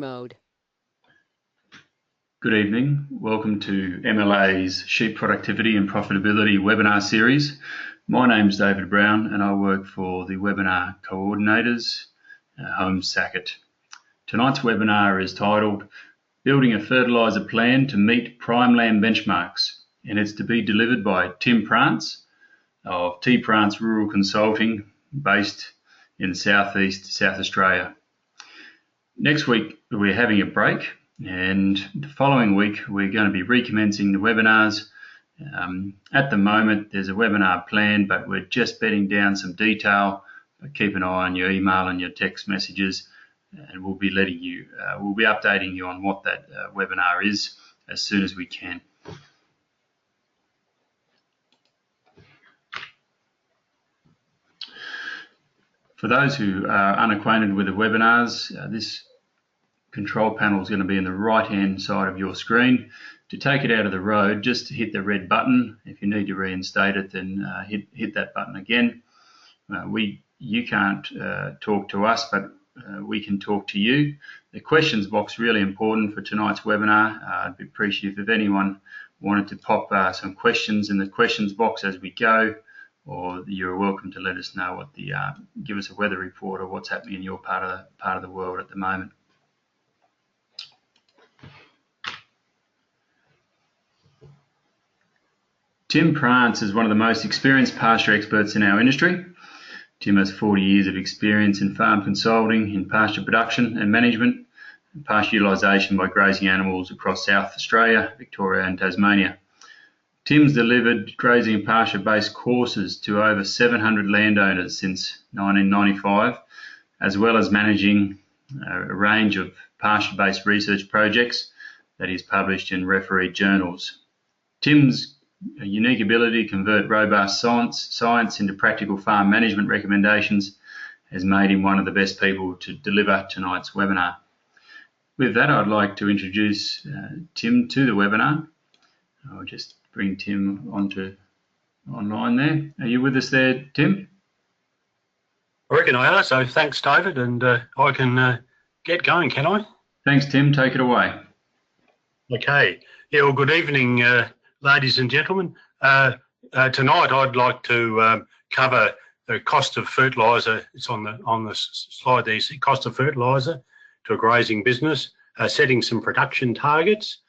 mode. Good evening. Welcome to MLA's Sheep Productivity and Profitability webinar series. My name's David Brown and I work for the webinar coordinators, Home Sackett. Tonight's webinar is titled Building a Fertiliser Plan to Meet Prime Land Benchmarks, and it's to be delivered by Tim Prance of Tim Prance Rural Consulting based in southeast South Australia. Next week we're having a break, and the following week we're going to be recommencing the webinars. At the moment there's a webinar planned, but we're just bedding down some detail. But keep an eye on your email and your text messages, and we'll be updating you on what that webinar is as soon as we can. For those who are unacquainted with the webinars, this control panel is going to be in the right-hand side of your screen. To take it out of the road, just hit the red button. If you need to reinstate it, then hit that button again. You can't talk to us, but we can talk to you. The questions box is really important for tonight's webinar. I'd be appreciative if anyone wanted to pop some questions in the questions box as we go, or you're welcome to let us know what give us a weather report or what's happening in your part of the world at the moment. Tim Prance is one of the most experienced pasture experts in our industry. Tim has 40 years of experience in farm consulting, in pasture production and management, and pasture utilisation by grazing animals across South Australia, Victoria and Tasmania. Tim's delivered grazing and pasture-based courses to over 700 landowners since 1995, as well as managing a range of pasture-based research projects that he's published in refereed journals. Tim's unique ability to convert robust science into practical farm management recommendations has made him one of the best people to deliver tonight's webinar. With that, I'd like to introduce Tim to the webinar. I'll just bring Tim online there. Are you with us there, Tim? I reckon I are, so thanks, David, and I can get going, can I? Thanks, Tim. Take it away. Okay. Yeah, well, good evening, ladies and gentlemen. Tonight I'd like to cover the cost of fertiliser. It's on the slide there. Cost of fertiliser to a grazing business, setting some production targets,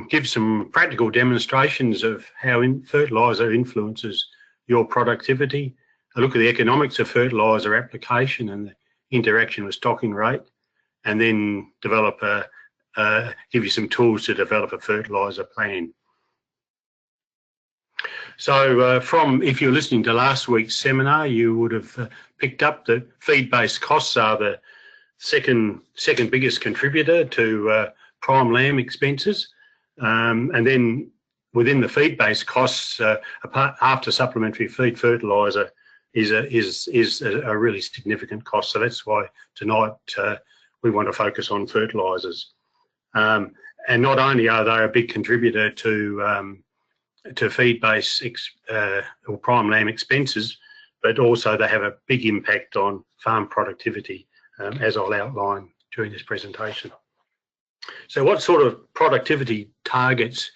give some practical demonstrations of how fertiliser influences your productivity, a look at the economics of fertiliser application and the interaction with stocking rate, and then give you some tools to develop a fertiliser plan. So if you're listening to last week's seminar, you would have picked up that feed-based costs are the second biggest contributor to prime lamb expenses. And then within the feed-based costs, after supplementary feed, fertiliser is a really significant cost. So that's why tonight we want to focus on fertilisers. And not only are they a big contributor to feed-based or prime lamb expenses, but also they have a big impact on farm productivity, as I'll outline during this presentation. So what sort of productivity targets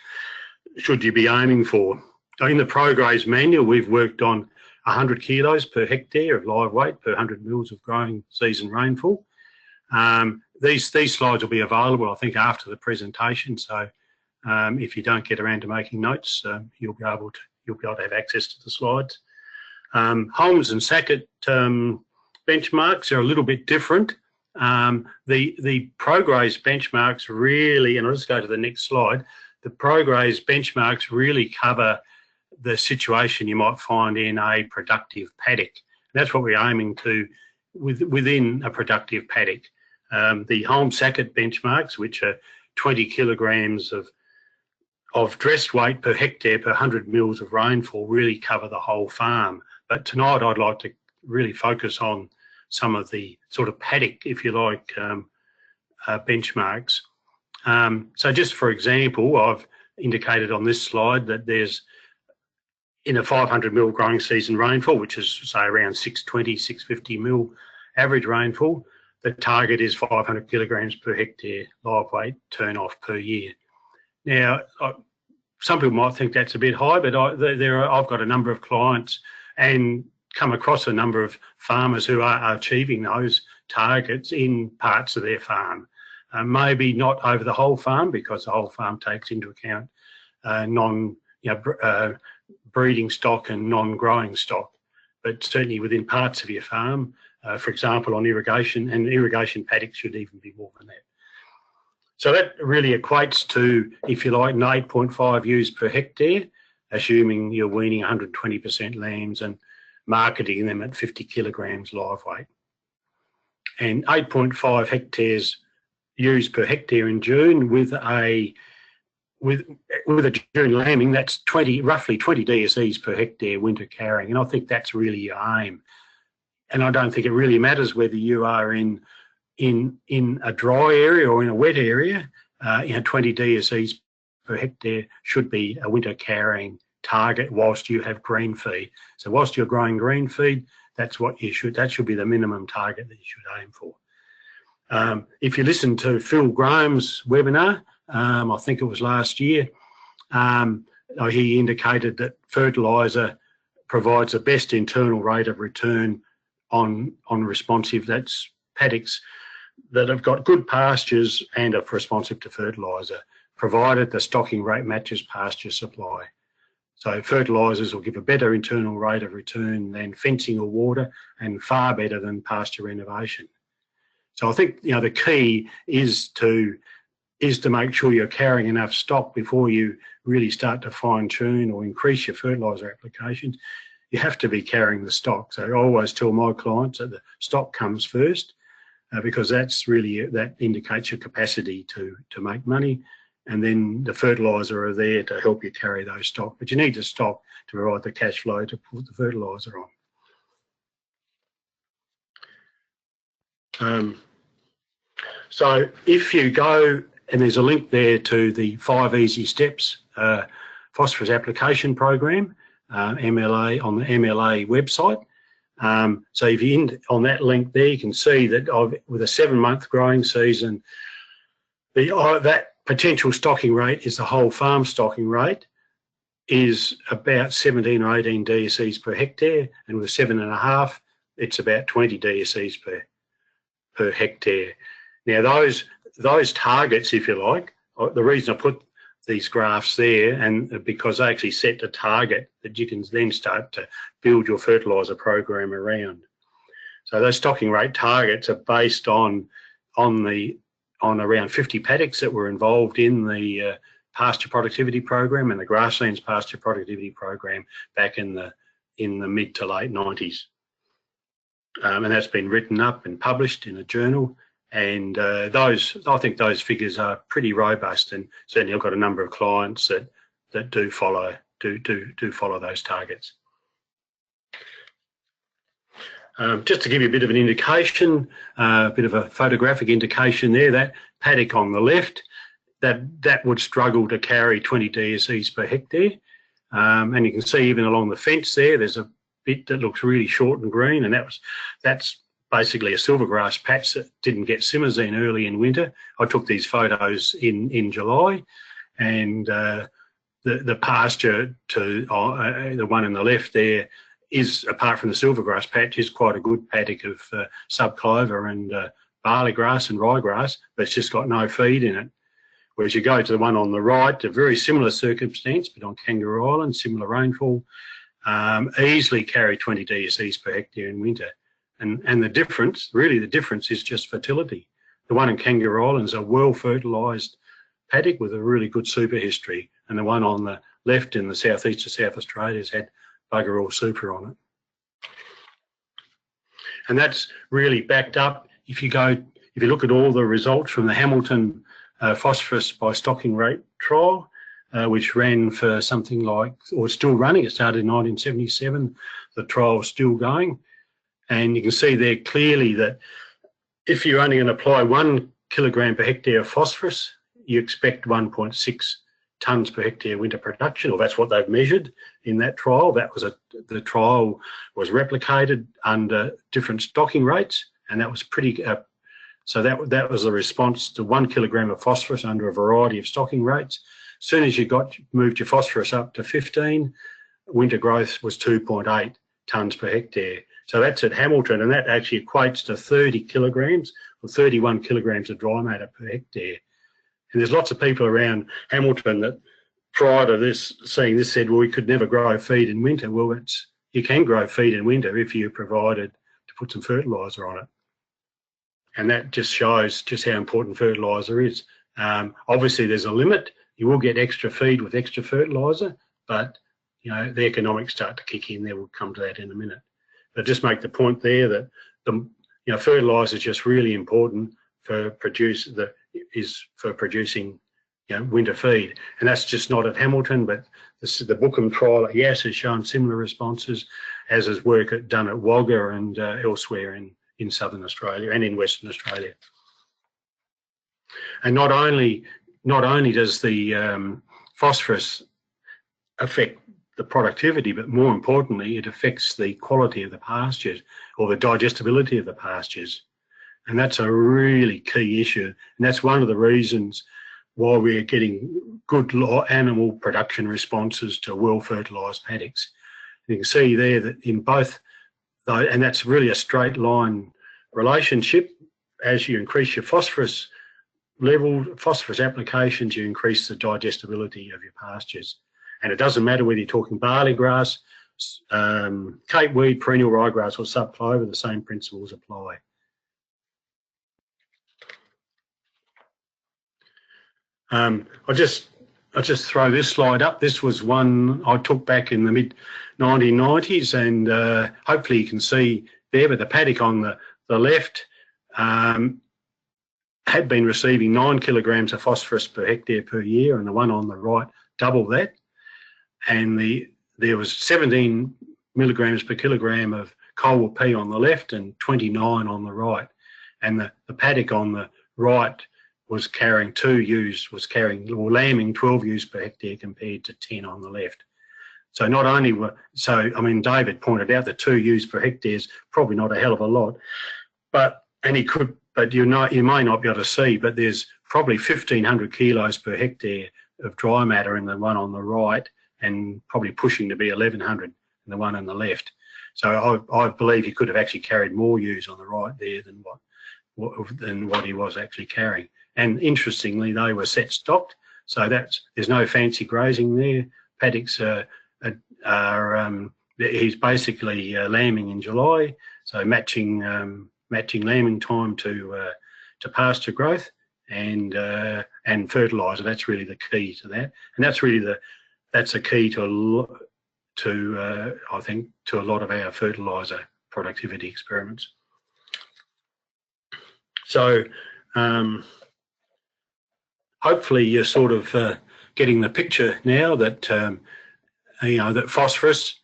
should you be aiming for? In the ProGraze manual, we've worked on 100 kilos per hectare of live weight per 100 mils of growing season rainfall. These slides will be available, I think, after the presentation. So if you don't get around to making notes, you'll be able to have access to the slides. Holmes and Sackett benchmarks are a little bit different. The ProGraze benchmarks really, and I'll just go to the next slide, the ProGraze benchmarks really cover the situation you might find in a productive paddock. And that's what we're aiming to within a productive paddock. The Holmes Sackett benchmarks, which are 20 kilograms of dressed weight per hectare per 100 mils of rainfall, really cover the whole farm. But tonight I'd like to really focus on some of the sort of paddock, if you like, benchmarks. So just for example, I've indicated on this slide that there's in a 500 mil growing season rainfall, which is say around 620, 650 mil average rainfall, the target is 500 kilograms per hectare live weight turn off per year. Now, some people might think that's a bit high, but I've got a number of clients and come across a number of farmers who are achieving those targets in parts of their farm. Maybe not over the whole farm, because the whole farm takes into account breeding stock and non-growing stock, but certainly within parts of your farm, for example, on irrigation, and irrigation paddocks should even be more than that. So that really equates to, if you like, an 8.5 ewes per hectare, assuming you're weaning 120% lambs and marketing them at 50 kilograms live weight. And 8.5 hectares ewes per hectare in June with a June lambing, that's roughly 20 DSEs per hectare winter carrying, and I think that's really your aim. And I don't think it really matters whether you are in a dry area or in a wet area. 20 DSEs per hectare should be a winter carrying target whilst you have green feed. So whilst you're growing green feed, that should be the minimum target that you should aim for. If you listen to Phil Graham's webinar, I think it was last year, he indicated that fertiliser provides the best internal rate of return on responsive, that's paddocks that have got good pastures and are responsive to fertiliser, provided the stocking rate matches pasture supply. So fertilisers will give a better internal rate of return than fencing or water, and far better than pasture renovation. So I think the key is to make sure you're carrying enough stock before you really start to fine tune or increase your fertiliser applications. You have to be carrying the stock. So I always tell my clients that the stock comes first, because that indicates your capacity to make money, and then the fertiliser are there to help you carry those stock. But you need the stock to provide the cash flow to put the fertiliser on. So if you go, and there's a link there to the 5 Easy Steps phosphorus application program, MLA, on the MLA website. So if you're on that link there, you can see that with a 7-month growing season, that potential stocking rate is the whole farm stocking rate is about 17 or 18 DSEs per hectare, and with 7.5, it's about 20 DSEs per hectare. Now those targets, if you like, the reason I put these graphs there, and because they actually set the target that you can then start to build your fertiliser program around. So those stocking rate targets are based on around 50 paddocks that were involved in the pasture productivity program and the grasslands pasture productivity program back in the mid to late 90s. And that's been written up and published in a journal. And I think those figures are pretty robust, and certainly I've got a number of clients that do follow those targets. Just to give you a bit of an indication, a bit of a photographic indication there, that paddock on the left, that would struggle to carry 20 DSEs per hectare. And you can see even along the fence there's a bit that looks really short and green, and that's basically a silvergrass patch that didn't get simazine early in winter. I took these photos in July, and the pasture to the one on the left there is, apart from the silvergrass patch, is quite a good paddock of subclover and barley grass and ryegrass, but it's just got no feed in it. Whereas you go to the one on the right, a very similar circumstance, but on Kangaroo Island, similar rainfall, easily carry 20 DSEs per hectare in winter. And the difference is just fertility. The one in Kangaroo Island is a well-fertilised paddock with a really good super history, and the one on the left in the southeast of South Australia has had bugger all super on it. And that's really backed up. If you look at all the results from the Hamilton phosphorus by stocking rate trial, which ran for something like, or still running, it started in 1977, the trial's still going. And you can see there clearly that if you're only going to apply 1 kilogram per hectare of phosphorus, you expect 1.6 tonnes per hectare winter production, or that's what they've measured in that trial. The trial was replicated under different stocking rates, and that was pretty So that was the response to 1 kilogram of phosphorus under a variety of stocking rates. As soon as you moved your phosphorus up to 15, winter growth was 2.8 tonnes per hectare. So that's at Hamilton, and that actually equates to 30 kilograms or 31 kilograms of dry matter per hectare. And there's lots of people around Hamilton that prior to this, seeing this, said, well, we could never grow feed in winter. Well, you can grow feed in winter if you're provided to put some fertiliser on it. And that just shows just how important fertiliser is. Obviously, there's a limit. You will get extra feed with extra fertiliser, but the economics start to kick in there. We'll come to that in a minute. But just make the point there that fertiliser is just really important for producing winter feed, and that's just not at Hamilton, but the Bookham trial at Yass has shown similar responses, as is work done at Wagga and elsewhere in southern Australia and in Western Australia. And not only does the phosphorus affect the productivity, but more importantly, it affects the quality of the pastures or the digestibility of the pastures. And that's a really key issue. And that's one of the reasons why we're getting good animal production responses to well-fertilised paddocks. You can see there that in both, and that's really a straight line relationship. As you increase your phosphorus level, phosphorus applications, you increase the digestibility of your pastures. And it doesn't matter whether you're talking barley grass, capeweed, perennial ryegrass or subclover, the same principles apply. I'll just throw this slide up. This was one I took back in the mid-1990s, and hopefully you can see there, but the paddock on the left had been receiving 9 kilograms of phosphorus per hectare per year, and the one on the right double that. And there was 17 milligrams per kilogram of coal P on the left and 29 on the right. And the paddock on the right was carrying 2 ewes, lambing 12 ewes per hectare compared to 10 on the left. So not only David pointed out that 2 ewes per hectare is probably not a hell of a lot, but you may not be able to see, but there's probably 1,500 kilos per hectare of dry matter in the one on the right, and probably pushing to be 1,100 in the one on the left. So I believe he could have actually carried more ewes on the right there than what he was actually carrying. And interestingly, they were set stocked, so there's no fancy grazing there. Paddocks he's basically lambing in July, so matching lambing time to pasture growth and fertiliser. That's really the key to that, and that's a key to I think to a lot of our fertiliser productivity experiments. So hopefully you're sort of getting the picture now that that phosphorus,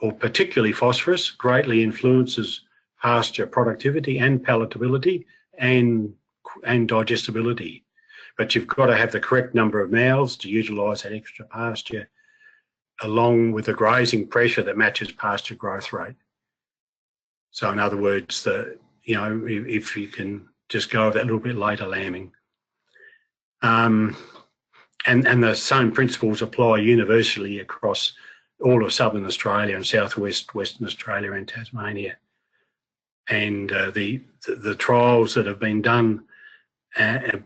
or particularly phosphorus, greatly influences pasture productivity and palatability and digestibility. But you've got to have the correct number of mouths to utilise that extra pasture, along with the grazing pressure that matches pasture growth rate. So in other words, if you can just go that little bit later lambing. And the same principles apply universally across all of southern Australia and southwest Western Australia and Tasmania. And the trials that have been done,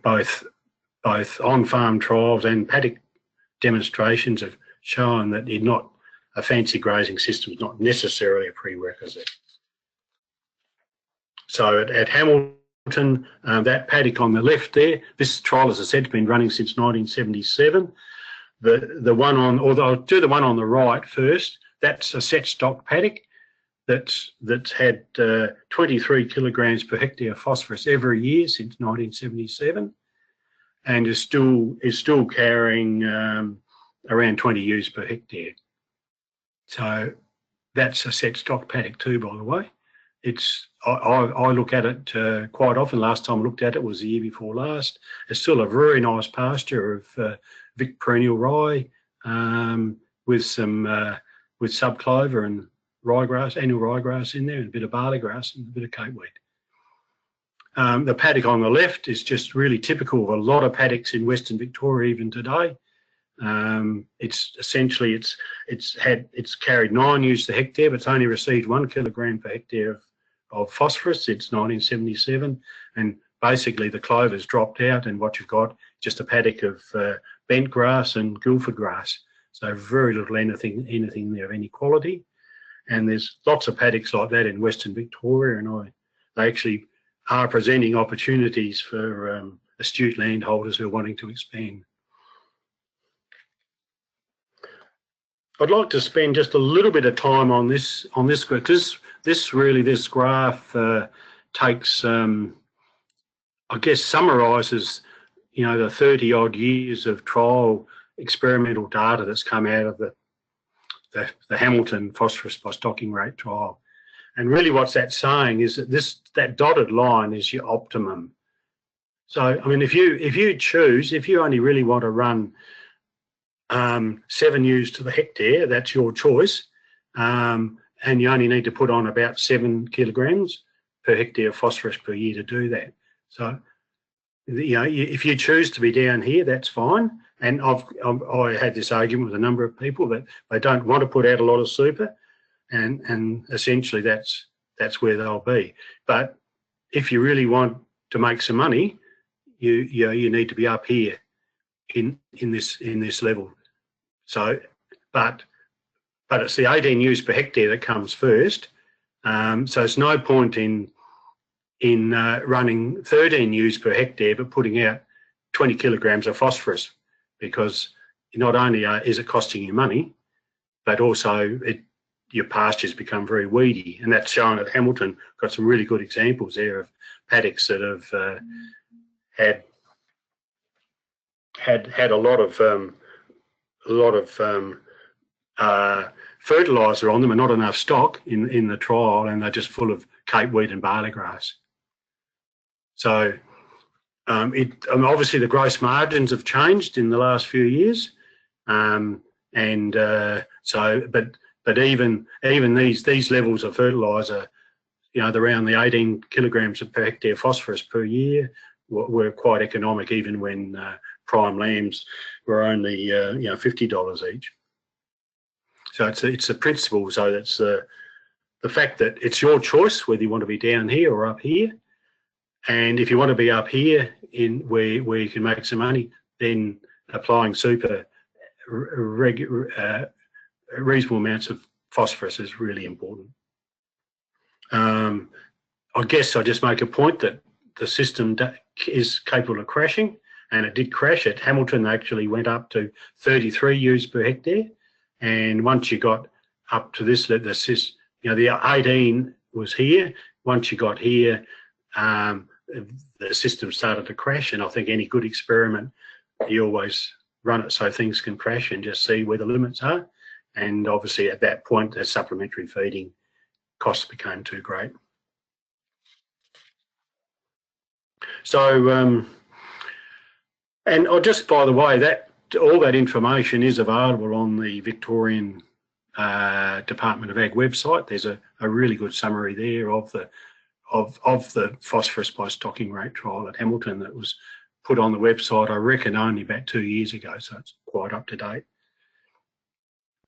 both on-farm trials and paddock demonstrations, have shown that a fancy grazing system is not necessarily a prerequisite. So at Hamilton, that paddock on the left there, this trial, as I said, has been running since 1977. I'll do the one on the right first. That's a set stock paddock that's had 23 kilograms per hectare of phosphorus every year since 1977, and is still carrying around 20 ewes per hectare. So that's a set stock paddock too, by the way. I look at it quite often. Last time I looked at it was the year before last. It's still a very nice pasture of Vic perennial rye with subclover and ryegrass, annual ryegrass in there, and a bit of barley grass and a bit of capeweed. The paddock on the left is just really typical of a lot of paddocks in Western Victoria even today. It's essentially it's carried 9 ewes per hectare, but it's only received 1 kilogram per hectare of phosphorus since 1977, and basically the clover's dropped out, and what you've got just a paddock of bent grass and Guildford grass. So very little anything there of any quality. And there's lots of paddocks like that in Western Victoria, and they actually are presenting opportunities for astute landholders who are wanting to expand. I'd like to spend just a little bit of time on this because this graph takes, I guess, summarises, you know, the 30 odd years of trial experimental data that's come out of the Hamilton phosphorus by stocking rate trial. And really what's that saying is that that dotted line is your optimum. So, I mean, if you only really want to run 7 ewes to the hectare, that's your choice, and you only need to put on about 7 kilograms per hectare of phosphorus per year to do that. So, you know, if you choose to be down here, that's fine. And I had this argument with a number of people that they don't want to put out a lot of super, and essentially that's where they'll be. But if you really want to make some money, you need to be up here in this level. So, but it's the 18 ewes per hectare that comes first. So it's no point in running 13 ewes per hectare but putting out 20 kilograms of phosphorus, because not only is it costing you money, but also your pastures become very weedy, and that's shown at Hamilton. Got some really good examples there of paddocks that have had a lot of fertiliser on them and not enough stock in the trial, and they're just full of cape wheat and barley grass. So obviously the gross margins have changed in the last few years, but even these levels of fertiliser, you know, around the 18 kilograms per hectare phosphorus per year were quite economic, even when prime lambs were only $50 each. So it's a principle. So that's the fact that it's your choice whether you want to be down here or up here. And if you want to be up here in where you can make some money, then applying super reasonable amounts of phosphorus is really important. I guess I just make a point that the system is capable of crashing, and it did crash. At Hamilton, actually went up to 33 ewes per hectare, and once you got up to this, the 18 was here. Once you got here, the system started to crash, and I think any good experiment, you always run it so things can crash and just see where the limits are. And obviously at that point, the supplementary feeding costs became too great. So, and just by the way, that all that information is available on the Victorian Department of Ag website. There's a really good summary there of the phosphorus by stocking rate trial at Hamilton that was put on the website, I reckon, only about 2 years ago, so it's quite up to date.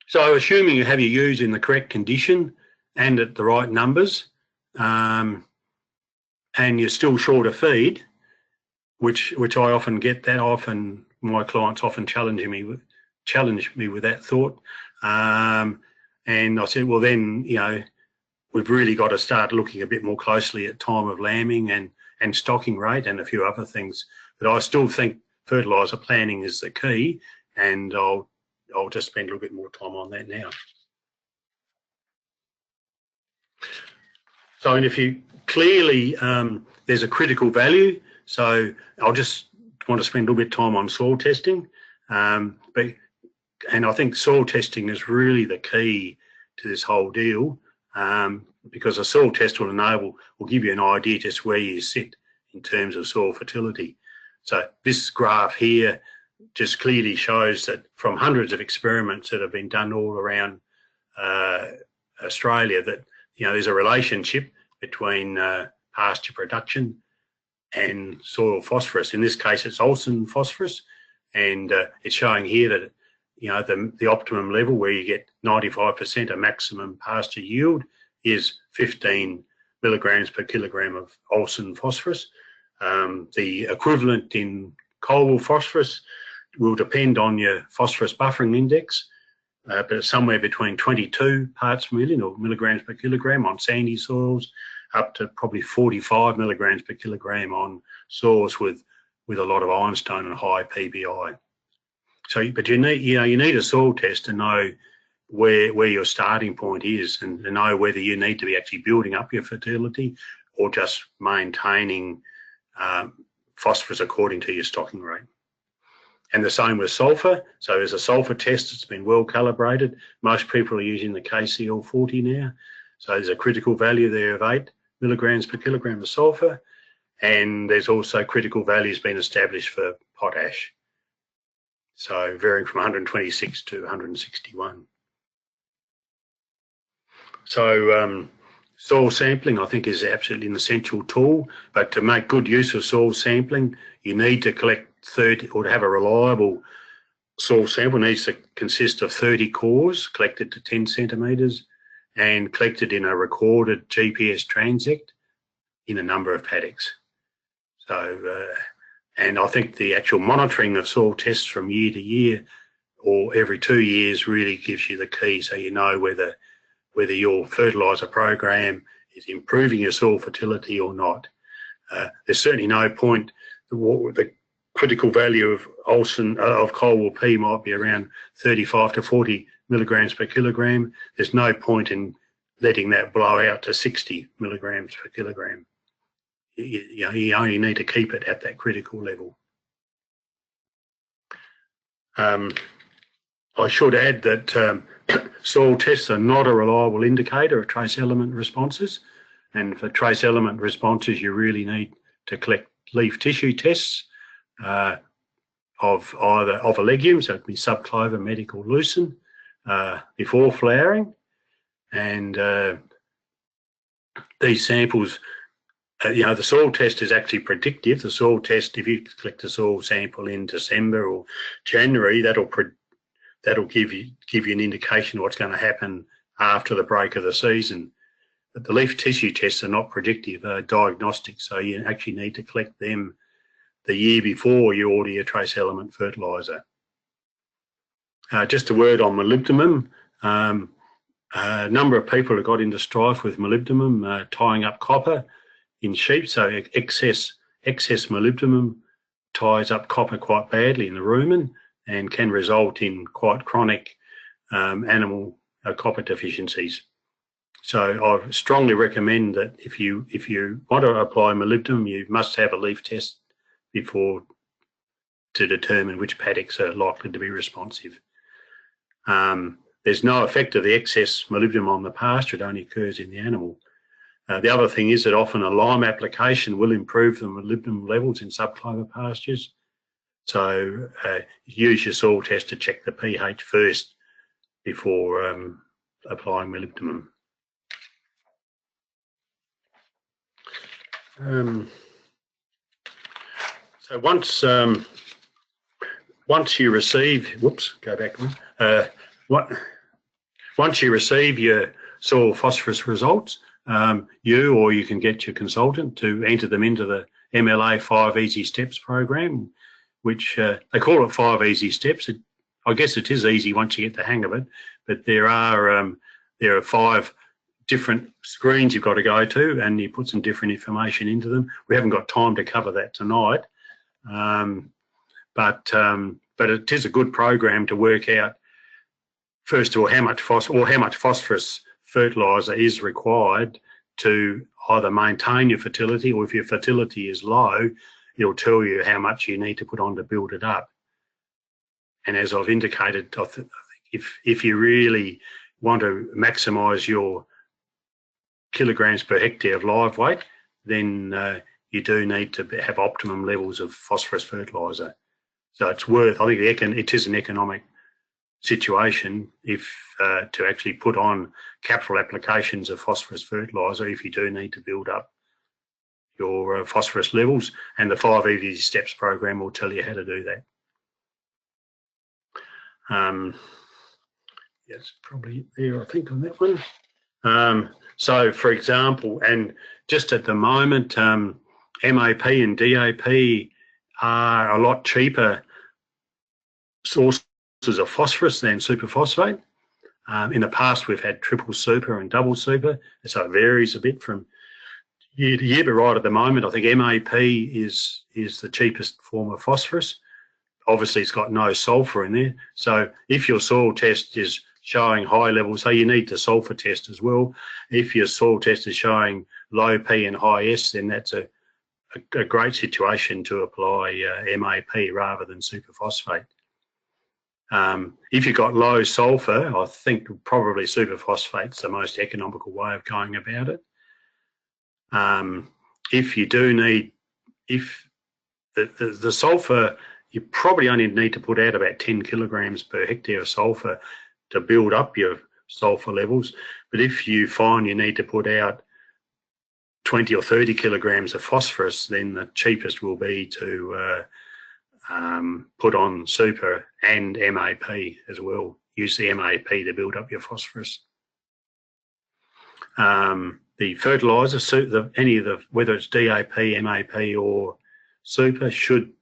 So assuming you have your ewes in the correct condition and at the right numbers, and you're still short of feed, which I often get that. Often my clients often challenge me with that thought, and I said, well then, you know, we've really got to start looking a bit more closely at time of lambing and stocking rate and a few other things. But I still think fertiliser planning is the key, and I'll just spend a little bit more time on that now. So, and if you clearly, there's a critical value. So I'll just want to spend a little bit of time on soil testing. And I think soil testing is really the key to this whole deal, because a soil test will give you an idea just where you sit in terms of soil fertility. So this graph here just clearly shows that from hundreds of experiments that have been done all around Australia, that, you know, there's a relationship between pasture production and soil phosphorus. In this case, it's Olsen phosphorus, and it's showing here that the optimum level where you get 95% of maximum pasture yield is 15 milligrams per kilogram of Olsen phosphorus. The equivalent in coal phosphorus will depend on your phosphorus buffering index, but it's somewhere between 22 parts per million or milligrams per kilogram on sandy soils, up to probably 45 milligrams per kilogram on soils with a lot of ironstone and high PBI. So, but you need a soil test to know where your starting point is, and to know whether you need to be actually building up your fertility or just maintaining phosphorus according to your stocking rate. And the same with sulfur. So there's a sulfur test that's been well calibrated. Most people are using the KCl40 now. So there's a critical value there of 8 milligrams per kilogram of sulfur. And there's also critical values being established for potash. So varying from 126 to 161. So soil sampling, I think, is absolutely an essential tool. But to make good use of soil sampling, you need to collect 30, or to have a reliable soil sample, needs to consist of 30 cores collected to 10 centimetres and collected in a recorded GPS transect in a number of paddocks. So, and I think the actual monitoring of soil tests from year to year or every 2 years really gives you the key, so you know whether your fertiliser program is improving your soil fertility or not. There's certainly no point. The critical value of of coal P might be around 35 to 40 milligrams per kilogram. There's no point in letting that blow out to 60 milligrams per kilogram. You only need to keep it at that critical level. I should add that soil tests are not a reliable indicator of trace element responses, and for trace element responses you really need to collect leaf tissue tests of a legume, so it could be subclover, medic or lucerne, before flowering. And these samples, the soil test is actually predictive. The soil test, if you collect a soil sample in December or January, that'll give you an indication of what's going to happen after the break of the season. But the leaf tissue tests are not predictive, they're diagnostic, so you actually need to collect them the year before you order your trace element fertiliser. Just a word on molybdenum. A number of people have got into strife with molybdenum tying up copper in sheep, so excess molybdenum ties up copper quite badly in the rumen and can result in quite chronic animal copper deficiencies. So I strongly recommend that if you want to apply molybdenum, you must have a leaf test before to determine which paddocks are likely to be responsive. There's no effect of the excess molybdenum on the pasture, it only occurs in the animal. The other thing is that often a lime application will improve the molybdenum levels in subclover pastures. So use your soil test to check the pH first before applying molybdenum. So once you receive, once you receive your soil phosphorus results, you can get your consultant to enter them into the MLA 5 Easy Steps program, which they call it 5 Easy Steps. I guess it is easy once you get the hang of it, but there are 5 different screens you've got to go to, and you put some different information into them. We haven't got time to cover that tonight, but it is a good program to work out, first of all, how much phosphorus fertiliser is required to either maintain your fertility, or if your fertility is low, it'll tell you how much you need to put on to build it up. And as I've indicated, I think if you really want to maximise your kilograms per hectare of live weight, then you do need to have optimum levels of phosphorus fertiliser. So it's worth, I think it is an economic situation if to actually put on capital applications of phosphorus fertiliser if you do need to build up your phosphorus levels, and the 5 easy steps program will tell you how to do that. Yes, probably there, I think, on that one. So, for example, and just at the moment, MAP and DAP are a lot cheaper sources of phosphorus than superphosphate. In the past, we've had triple super and double super, so it varies a bit from year to year, but right at the moment, I think MAP is the cheapest form of phosphorus. Obviously, it's got no sulfur in there. So if your soil test is showing high levels, so you need the sulfur test as well. If your soil test is showing low P and high S, then that's a great situation to apply MAP rather than superphosphate. If you've got low sulfur, I think probably superphosphate's the most economical way of going about it. If you do need, if the sulfur, you probably only need to put out about 10 kilograms per hectare of sulfur to build up your sulfur levels. But if you find you need to put out 20 or 30 kilograms of phosphorus, then the cheapest will be to put on super and MAP as well. Use the MAP to build up your phosphorus. The fertiliser, any of the, whether it's DAP, MAP or super, should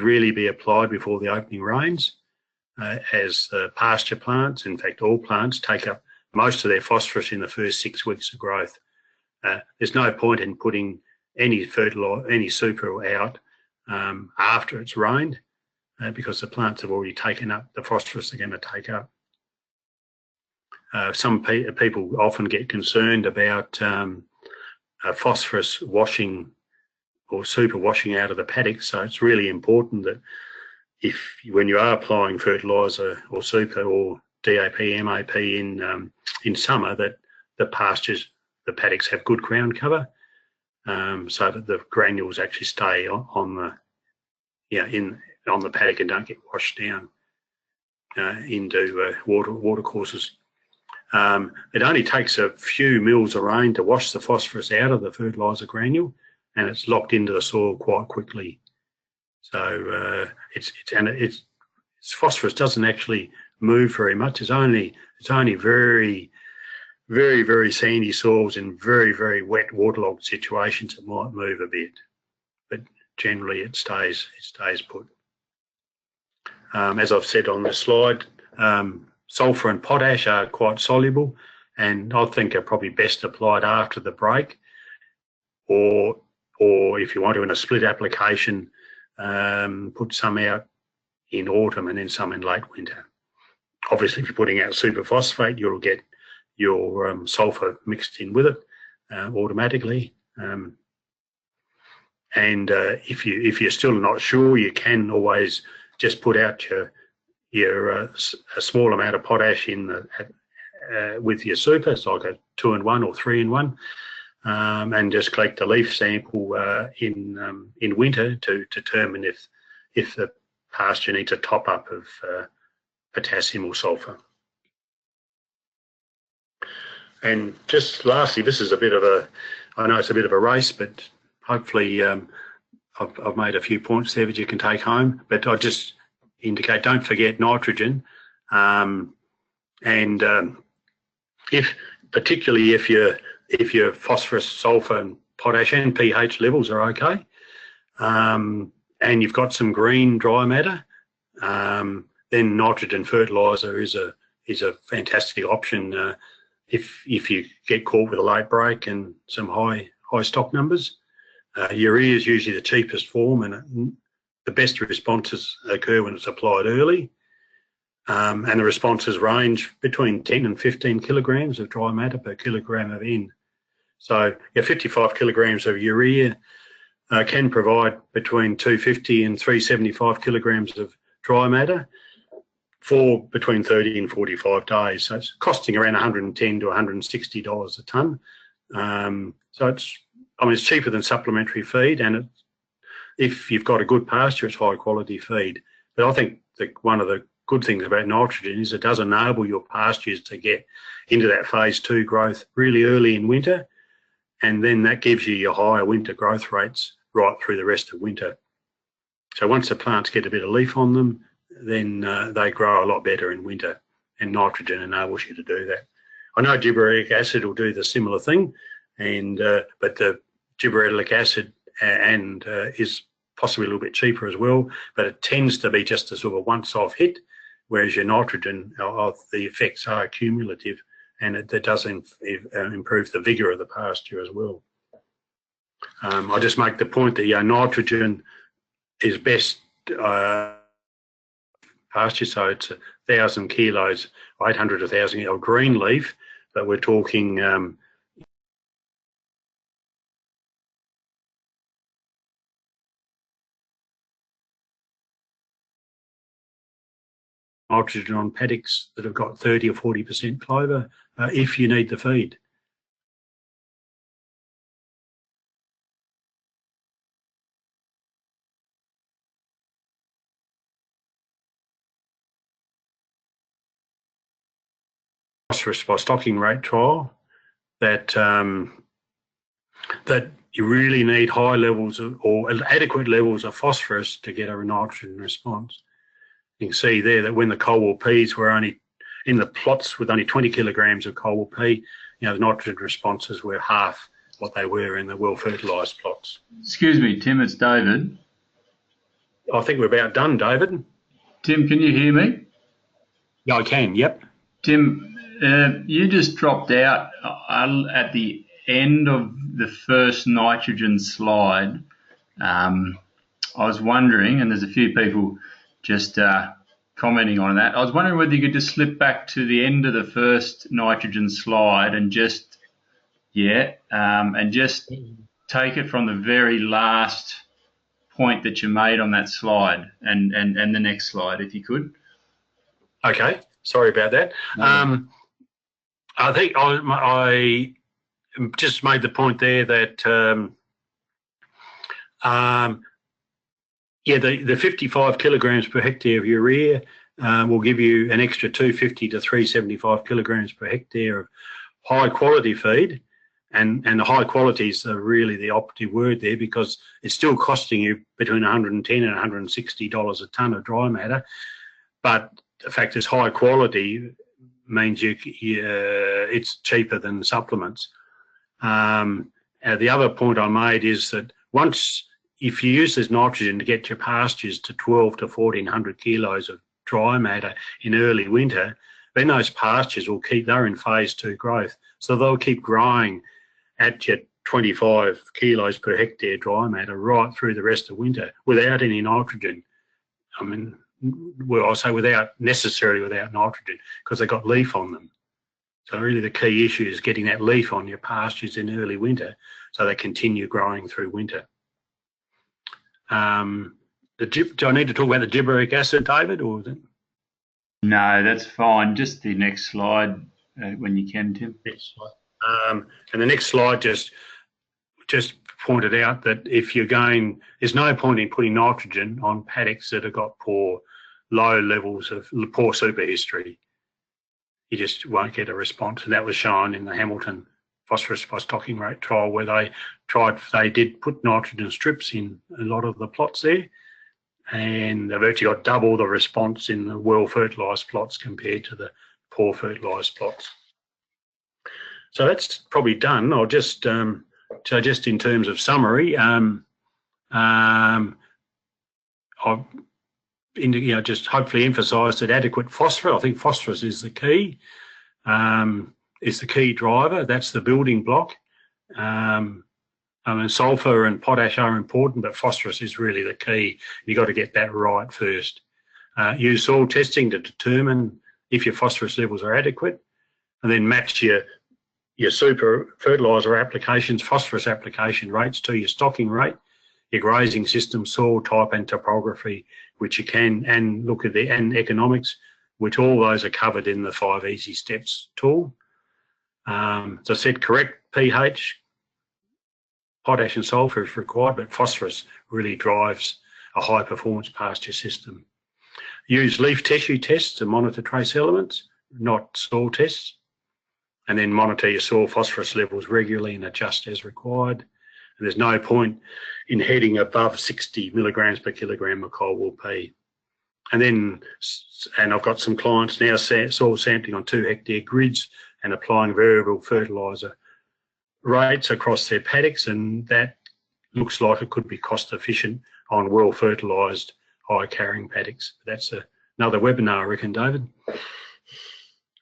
really be applied before the opening rains, as pasture plants, in fact all plants, take up most of their phosphorus in the first 6 weeks of growth. There's no point in putting any fertiliser, any super out after it's rained, because the plants have already taken up the phosphorus they're going to take up. Some people often get concerned about phosphorus washing or super washing out of the paddocks, so it's really important that when you are applying fertiliser or super or DAP, MAP in summer, that the pastures, the paddocks have good ground cover, so that the granules actually stay on the paddock and don't get washed down into water courses. It only takes a few mils of rain to wash the phosphorus out of the fertiliser granule, and it's locked into the soil quite quickly. So phosphorus doesn't actually move very much. It's only very, very, very sandy soils and very, very wet waterlogged situations that might move a bit, but generally it stays put. As I've said on the slide, sulfur and potash are quite soluble, and I think are probably best applied after the break, or if you want to in a split application, put some out in autumn and then some in late winter. Obviously, if you're putting out superphosphate, you'll get your sulfur mixed in with it automatically. And if you're still not sure, you can always just put out a small amount of potash in with your super. It's like a 2-in-1 or 3-in-1, and just collect the leaf sample in winter to determine if the pasture needs a top up of potassium or sulfur. And just lastly, this is I know it's a bit of a race, but hopefully I've made a few points there that you can take home. But I just indicate, don't forget nitrogen, particularly if your phosphorus, sulfur, and potash and pH levels are okay, and you've got some green dry matter, then nitrogen fertiliser is a fantastic option if you get caught with a late break and some high stock numbers. Urea is usually the cheapest form, and the best responses occur when it's applied early, and the responses range between 10 and 15 kilograms of dry matter per kilogram of N. So 55 kilograms of urea can provide between 250 and 375 kilograms of dry matter for between 30 and 45 days. So it's costing around $110 to $160 a tonne. So it's cheaper than supplementary feed, and if you've got a good pasture, it's high quality feed. But I think one of the good things about nitrogen is it does enable your pastures to get into that phase 2 growth really early in winter, and then that gives you your higher winter growth rates right through the rest of winter. So once the plants get a bit of leaf on them, then they grow a lot better in winter, and nitrogen enables you to do that. I know gibberellic acid will do the similar thing, and but the gibberellic acid is possibly a little bit cheaper as well, but it tends to be just a sort of once-off hit, whereas your nitrogen, the effects are cumulative, and it does improve the vigour of the pasture as well. I just make the point that nitrogen is best pasture, so it's 1,000 kilos, 800 to 1,000 of green leaf, but we're talking nitrogen on paddocks that have got 30 or 40% clover if you need the feed. Phosphorus by stocking rate trial that you really need high levels or adequate levels of phosphorus to get a nitrogen response. You can see there that when the colewall peas were only in the plots with only 20 kilograms of colewall pea, the nitrogen responses were half what they were in the well-fertilised plots. Excuse me, Tim, it's David. I think we're about done, David. Tim, can you hear me? Yeah, I can, yep. Tim, you just dropped out at the end of the first nitrogen slide. I was wondering, and there's a few people just commenting on that, I was wondering whether you could just slip back to the end of the first nitrogen slide and just take it from the very last point that you made on that slide and the next slide, if you could. Okay, sorry about that. No. I think I just made the point there that the 55 kilograms per hectare of urea will give you an extra 250 to 375 kilograms per hectare of high quality feed, and the high qualities are really the operative word there, because it's still costing you between $110 and $160 a tonne of dry matter, but the fact it's high quality means it's cheaper than supplements. The other point I made is that if you use this nitrogen to get your pastures to 12 to 1,400 kilos of dry matter in early winter, then those pastures they're in phase 2 growth. So they'll keep growing at your 25 kilos per hectare dry matter right through the rest of winter without any nitrogen. I mean, well, I'll say necessarily without nitrogen, because they've got leaf on them. So really the key issue is getting that leaf on your pastures in early winter so they continue growing through winter. Do I need to talk about the gibberellic acid, David? Or No, that's fine. Just the next slide when you can, Tim. Next slide. And the next slide just pointed out that there's no point in putting nitrogen on paddocks that have got low levels of poor super history. You just won't get a response. And that was shown in the Hamilton phosphorus by stocking rate trial, where they did put nitrogen strips in a lot of the plots there, and they've actually got double the response in the well-fertilised plots compared to the poor fertilised plots. So that's probably done. I'll just just in terms of summary, just hopefully emphasise that adequate phosphorus. I think phosphorus is the key. Is the key driver. That's the building block. Sulfur and potash are important, but phosphorus is really the key. You've got to get that right first. Use soil testing to determine if your phosphorus levels are adequate, and then match your super fertiliser applications, phosphorus application rates to your stocking rate, your grazing system, soil type and topography, which you can, and look at and economics, which all those are covered in the 5 Easy Steps tool. As I said, correct pH, potash and sulfur is required, but phosphorus really drives a high performance pasture system. Use leaf tissue tests to monitor trace elements, not soil tests. and then monitor your soil phosphorus levels regularly and adjust as required. And there's no point in heading above 60 milligrams per kilogram of coal P. And I've got some clients now soil sampling on 2 hectare grids and applying variable fertiliser rates across their paddocks, and that looks like it could be cost efficient on well fertilised high carrying paddocks. That's another webinar, I reckon, David. I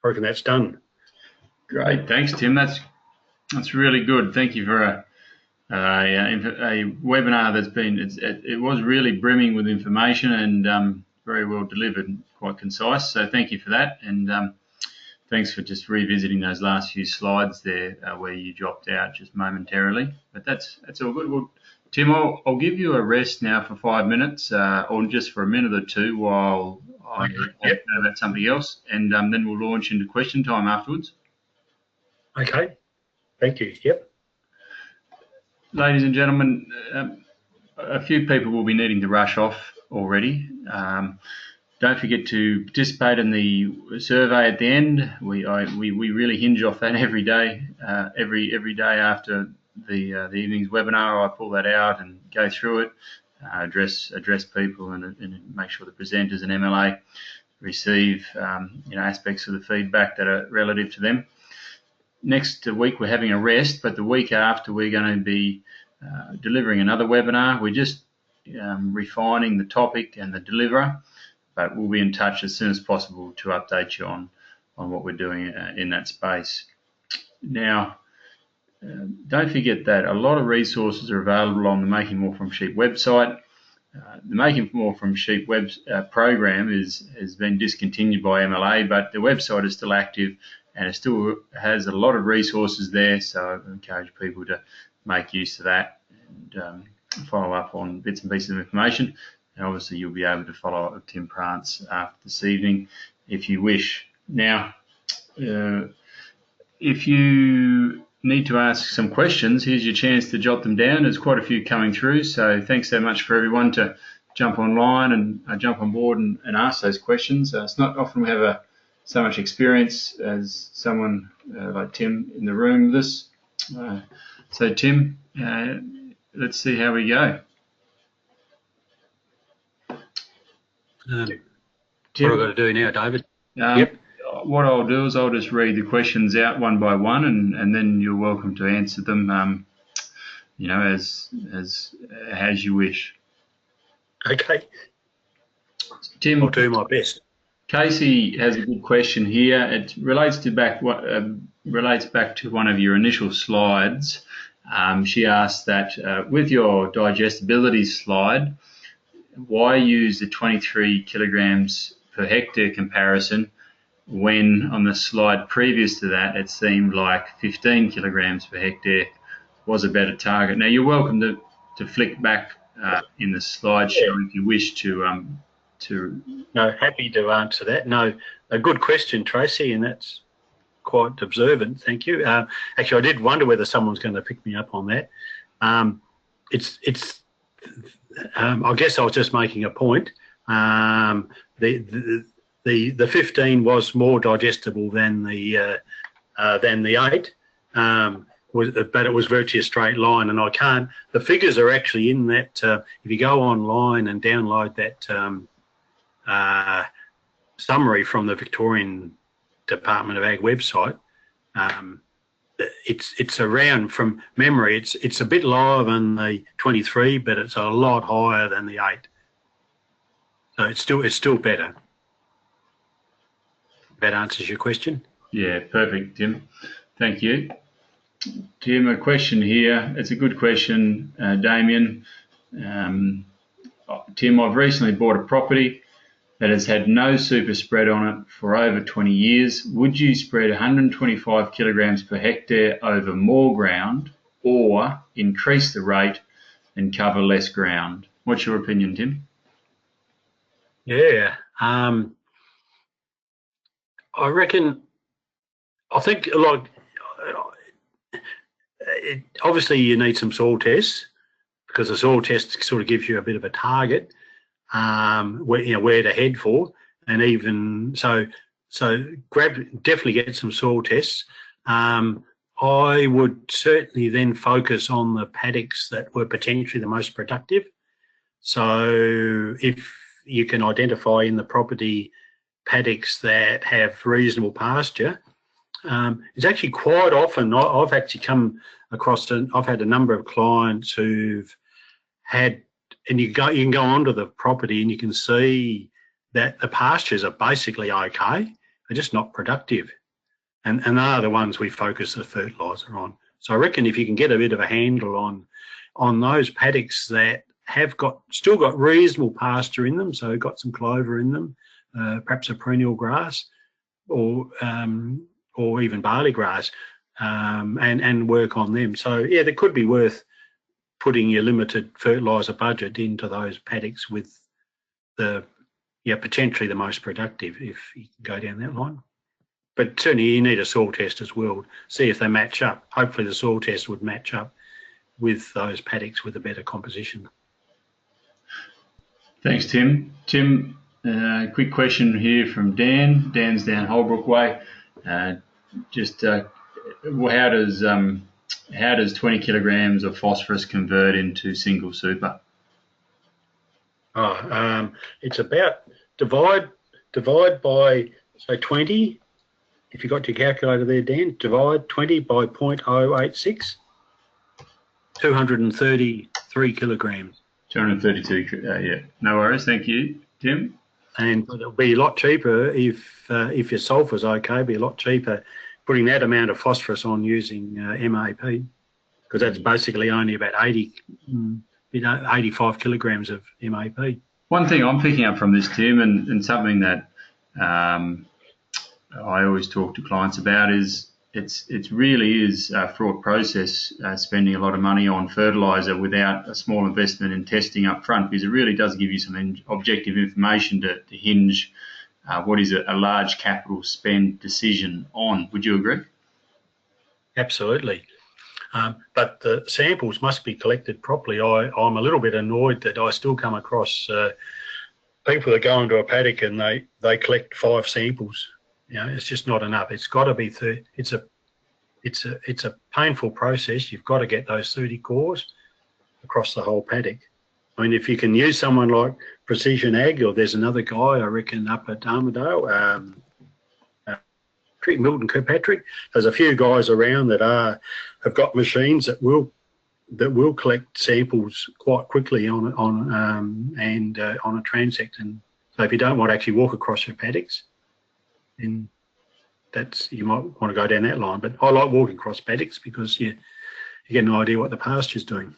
reckon that's done. Great, thanks, Tim. That's really good. Thank you for a webinar that's been. It was really brimming with information and very well delivered, quite concise. So thank you for that, and thanks for just revisiting those last few slides there where you dropped out just momentarily. But that's all good. Well, Tim, I'll give you a rest now for 5 minutes, or just for a minute or two while I know about something else, and then we'll launch into question time afterwards. Okay, thank you. Yep. Ladies and gentlemen, a few people will be needing to rush off already. Don't forget to participate in the survey at the end. We really hinge off that every day. Every day after the evening's webinar, I pull that out and go through it, address people, and make sure the presenters and MLA receive aspects of the feedback that are relative to them. Next week we're having a rest, but the week after we're going to be delivering another webinar. We're just refining the topic and the deliverer, but we'll be in touch as soon as possible to update you on what we're doing in that space. Now, don't forget that a lot of resources are available on the Making More from Sheep website. The Making More from Sheep program has been discontinued by MLA, but the website is still active and it still has a lot of resources there, so I encourage people to make use of that and follow up on bits and pieces of information. And obviously you'll be able to follow up with Tim Prance after this evening if you wish. Now, if you need to ask some questions, here's your chance to jot them down. There's quite a few coming through, so thanks so much for everyone to jump online and jump on board and ask those questions. It's not often we have so much experience as someone like Tim in the room with us. So Tim, let's see how we go. Tim, what have I got to do now, David? Yep. What I'll do is I'll just read the questions out one by one, and then you're welcome to answer them, as you wish. Okay. Tim, I'll do my best. Casey has a good question here. It relates back to one of your initial slides. She asked that with your digestibility slide, why use the 23 kilograms per hectare comparison when on the slide previous to that it seemed like 15 kilograms per hectare was a better target. Now you're welcome to flick back in the slideshow if you wish to. No, happy to answer that. No, a good question, Tracy, and that's quite observant. Thank you. Actually, I did wonder whether someone's going to pick me up on that. I guess I was just making a point. The 15 was more digestible than the 8, but it was virtually a straight line. And I can't. The figures are actually in that. If you go online and download that summary from the Victorian Department of Ag website, it's around, from memory, it's a bit lower than the 23, but it's a lot higher than the 8. So it's still better. That answers your question. Yeah, perfect, Tim. Thank you. Tim, a question here. It's a good question, Damien. Tim, I've recently bought a property that has had no super spread on it for over 20 years. Would you spread 125 kilograms per hectare over more ground, or increase the rate and cover less ground? What's your opinion, Tim? Yeah, I think obviously you need some soil tests, because the soil test sort of gives you a bit of a target, where to head for, and even so definitely get some soil tests. I would certainly then focus on the paddocks that were potentially the most productive. So if you can identify in the property paddocks that have reasonable pasture, it's actually quite often, I've actually come across, I've had a number of clients who've had, and you can go onto the property and you can see that the pastures are basically okay, they're just not productive. And they are the ones we focus the fertiliser on. So I reckon if you can get a bit of a handle on those paddocks that have still got reasonable pasture in them, so got some clover in them, perhaps a perennial grass, or even barley grass, and work on them. So yeah, that could be worth putting your limited fertiliser budget into those paddocks with potentially the most productive, if you can go down that line. But certainly you need a soil test as well, see if they match up. Hopefully the soil test would match up with those paddocks with a better composition. Thanks, Tim. Tim, quick question here from Dan. Dan's down Holbrook Way. How does 20 kilograms of phosphorus convert into single super? It's about divide by, say, 20. If you got your calculator there, Dan, divide 20 by 0.086, 233 kilograms. 232, yeah. No worries, thank you, Tim. And it'll be a lot cheaper if your sulphur's okay. It'll be a lot cheaper putting that amount of phosphorus on using MAP, because that's basically only about 85 kilograms of MAP. One thing I'm picking up from this, Tim, and something that I always talk to clients about is it really is a fraught process spending a lot of money on fertiliser without a small investment in testing up front, because it really does give you some objective information to hinge what is a large capital spend decision on. Would you agree? Absolutely. But the samples must be collected properly. I'm a little bit annoyed that I still come across people that go into a paddock and they collect 5 samples. You know, it's just not enough. It's got to be it's a painful process. You've got to get those 30 cores across the whole paddock. I mean, if you can use someone like Precision Ag, or there's another guy I reckon up at Armidale, Milton Kirkpatrick. There's a few guys around that have got machines that will collect samples quite quickly on a transect. And so if you don't want to actually walk across your paddocks, then you might want to go down that line. But I like walking across paddocks because you get an idea what the pasture's doing.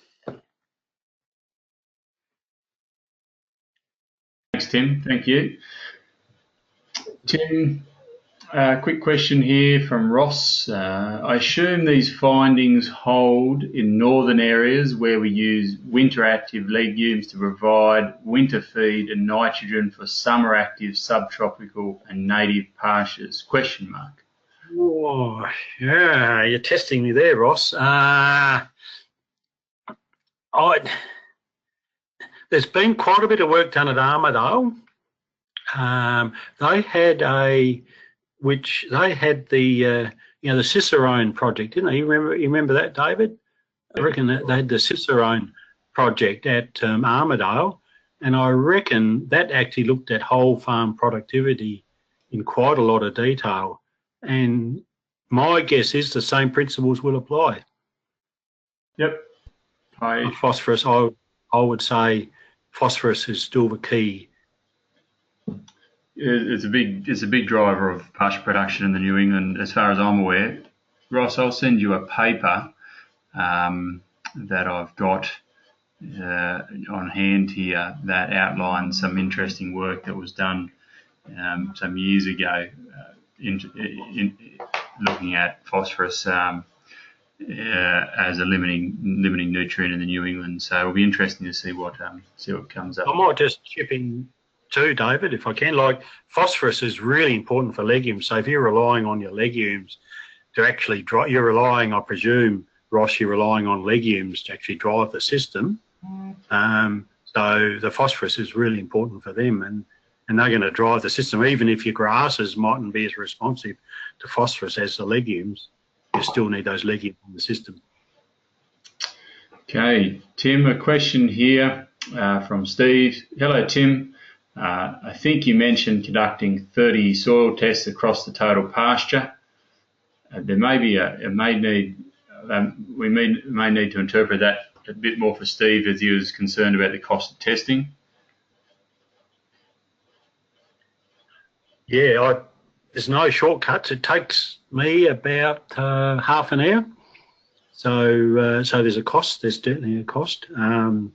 Thanks, Tim. Thank you. Tim, quick question here from Ross. I assume these findings hold in northern areas where we use winter active legumes to provide winter feed and nitrogen for summer active subtropical and native pastures? ? Oh, yeah, you're testing me there, Ross. There's been quite a bit of work done at Armidale. They had the Cicerone project, didn't they? You remember that, David? I reckon that they had the Cicerone project at Armidale, and I reckon that actually looked at whole farm productivity in quite a lot of detail. And my guess is the same principles will apply. Yep. Phosphorus, I would say phosphorus is still the key. It's a big driver of pasture production in the New England, as far as I'm aware. Ross, I'll send you a paper that I've got on hand here that outlines some interesting work that was done some years ago in looking at phosphorus as a limiting nutrient in the New England. So it'll be interesting to see what comes up. I might just chip in too, David, if I can. Like, phosphorus is really important for legumes. So if you're relying on your legumes to actually drive, you're relying, I presume, Ross, you're relying on legumes to actually drive the system. So the phosphorus is really important for them, and they're going to drive the system, even if your grasses mightn't be as responsive to phosphorus as the legumes. you still need those legumes in the system. Okay, Tim, a question here from Steve. Hello, Tim. I think you mentioned conducting 30 soil tests across the total pasture. There may be we may need to interpret that a bit more for Steve, as he was concerned about the cost of testing. Yeah, there's no shortcuts. It takes me about half an hour. So there's a cost. There's certainly a cost. It's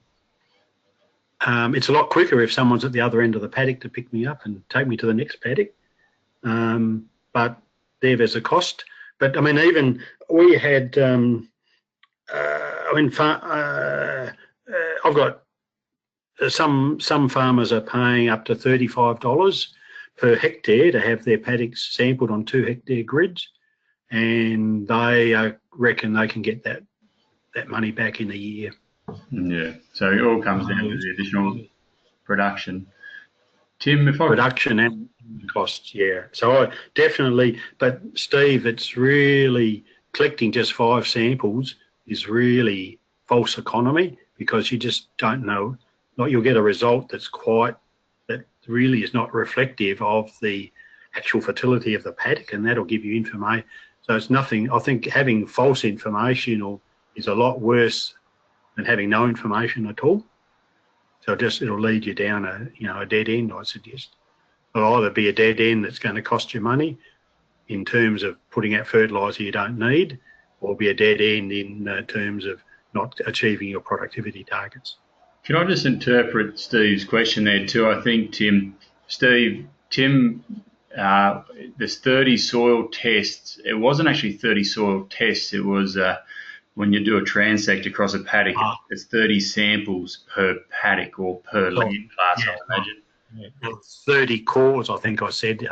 a lot quicker if someone's at the other end of the paddock to pick me up and take me to the next paddock. But there's a cost. But I mean, even we had. I've got some farmers are paying up to $35 per hectare to have their paddocks sampled on 2 hectare grids, and they reckon they can get that money back in a year. Yeah, so it all comes down to the additional production. Tim, production and costs, yeah. So I definitely, but Steve, it's really collecting just 5 samples is really false economy, because you just don't know. Like, you'll get a result that really is not reflective of the actual fertility of the paddock, and that'll give you information. So it's nothing. I think having false information is a lot worse than having no information at all. So it'll lead you down a dead end, I suggest. It'll either be a dead end that's going to cost you money in terms of putting out fertiliser you don't need, or be a dead end in terms of not achieving your productivity targets. Can I just interpret Steve's question there too? I think, Tim, there's 30 soil tests. It wasn't actually 30 soil tests. It was when you do a transect across a paddock, it's 30 samples per paddock or per land class, I imagine. Yeah. 30 cores, I think I said.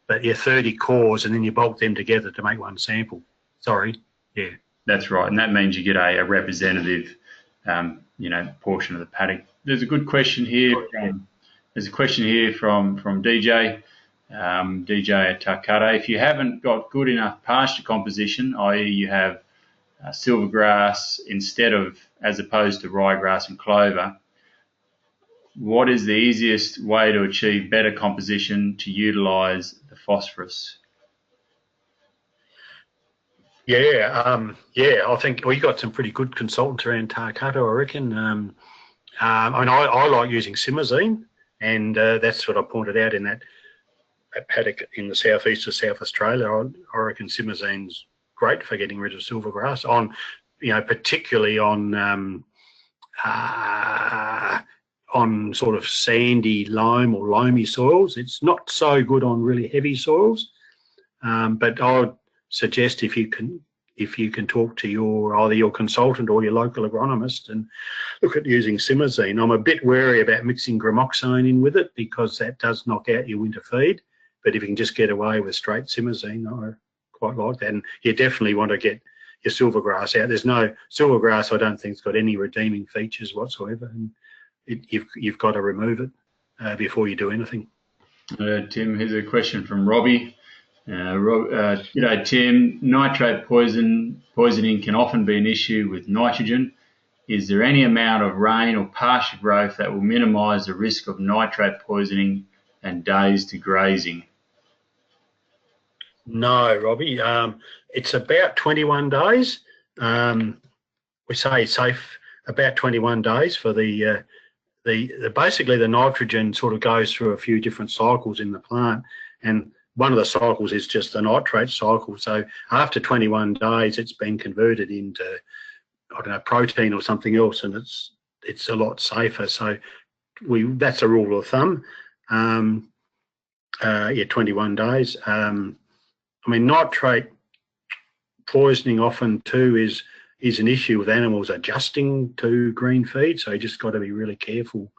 But yeah, 30 cores, and then you bulk them together to make one sample. Sorry. Yeah. That's right. And that means you get a representative portion of the paddock. There's a good question here. There's a question here from DJ at Tarcutta. If you haven't got good enough pasture composition, i.e. you have silvergrass as opposed to ryegrass and clover, what is the easiest way to achieve better composition to utilise the phosphorus? I think we got some pretty good consultants around Tarcutta, I reckon. I like using simazine, and that's what I pointed out in that paddock in the southeast of South Australia. I reckon simazine's great for getting rid of silvergrass particularly on sort of sandy loam or loamy soils. It's not so good on really heavy soils, but I would suggest if you can talk to either your consultant or your local agronomist and look at using simazine. I'm a bit wary about mixing gramoxone in with it, because that does knock out your winter feed. But if you can just get away with straight simazine, I quite like that. And you definitely want to get your silvergrass out. There's no silvergrass, I don't think, has got any redeeming features whatsoever, and you've got to remove it before you do anything. Tim, here's a question from Robbie. Tim, nitrate poisoning can often be an issue with nitrogen. Is there any amount of rain or pasture growth that will minimise the risk of nitrate poisoning and days to grazing? No, Robbie. It's about 21 days. We say it's safe about 21 days for basically the nitrogen sort of goes through a few different cycles in the plant, and one of the cycles is just the nitrate cycle. So after 21 days, it's been converted into, protein or something else, and it's a lot safer. So that's a rule of thumb. 21 days. Nitrate poisoning often too is an issue with animals adjusting to green feed. So you just got to be really careful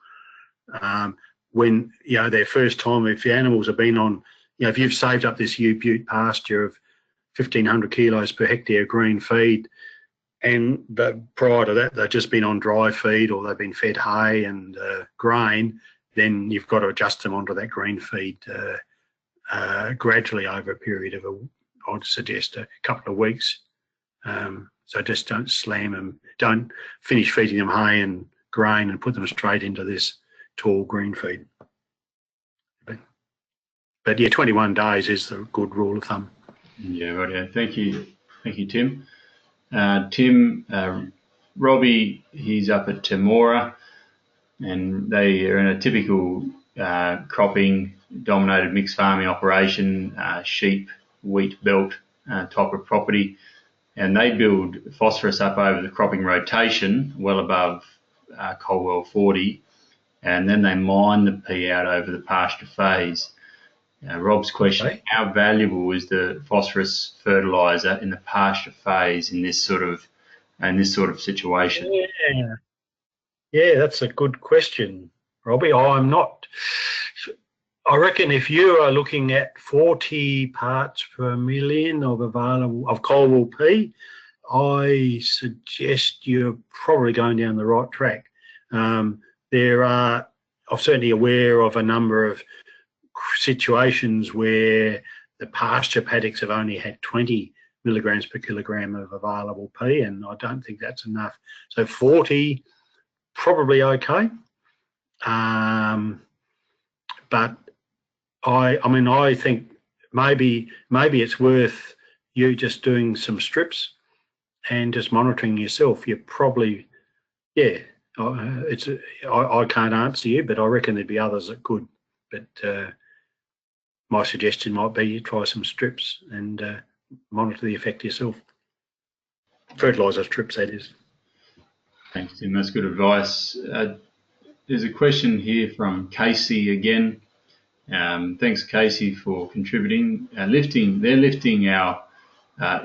when their first time. If the animals have been on, if you've saved up this U-Butte pasture of 1,500 kilos per hectare green feed, and prior to that they've just been on dry feed or they've been fed hay and grain, then you've got to adjust them onto that green feed gradually over a period of, I'd suggest, a couple of weeks So just don't slam them. Don't finish feeding them hay and grain and put them straight into this tall green feed. But yeah, 21 days is the good rule of thumb. Yeah, right. Yeah. Thank you, Tim. Tim, Robbie, he's up at Temora, and they are in a typical cropping dominated mixed farming operation, sheep, wheat belt type of property, and they build phosphorus up over the cropping rotation well above Colwell 40, and then they mine the P out over the pasture phase. Rob's question: Okay. How valuable is the phosphorus fertiliser in the pasture phase in this sort of situation? Yeah, that's a good question, Robbie. I reckon if you are looking at 40 parts per million of Colwell P, I suggest you're probably going down the right track. I'm certainly aware of a number of situations where the pasture paddocks have only had 20 milligrams per kilogram of available P, and I don't think that's enough. So 40, probably okay. But I think maybe it's worth you just doing some strips and just monitoring yourself. You're probably, I can't answer you, but I reckon there'd be others that could. But my suggestion might be you try some strips and monitor the effect yourself. Fertiliser strips, that is. Thanks, Tim. That's good advice. There's a question here from Casey again. Thanks, Casey, for contributing. They're lifting our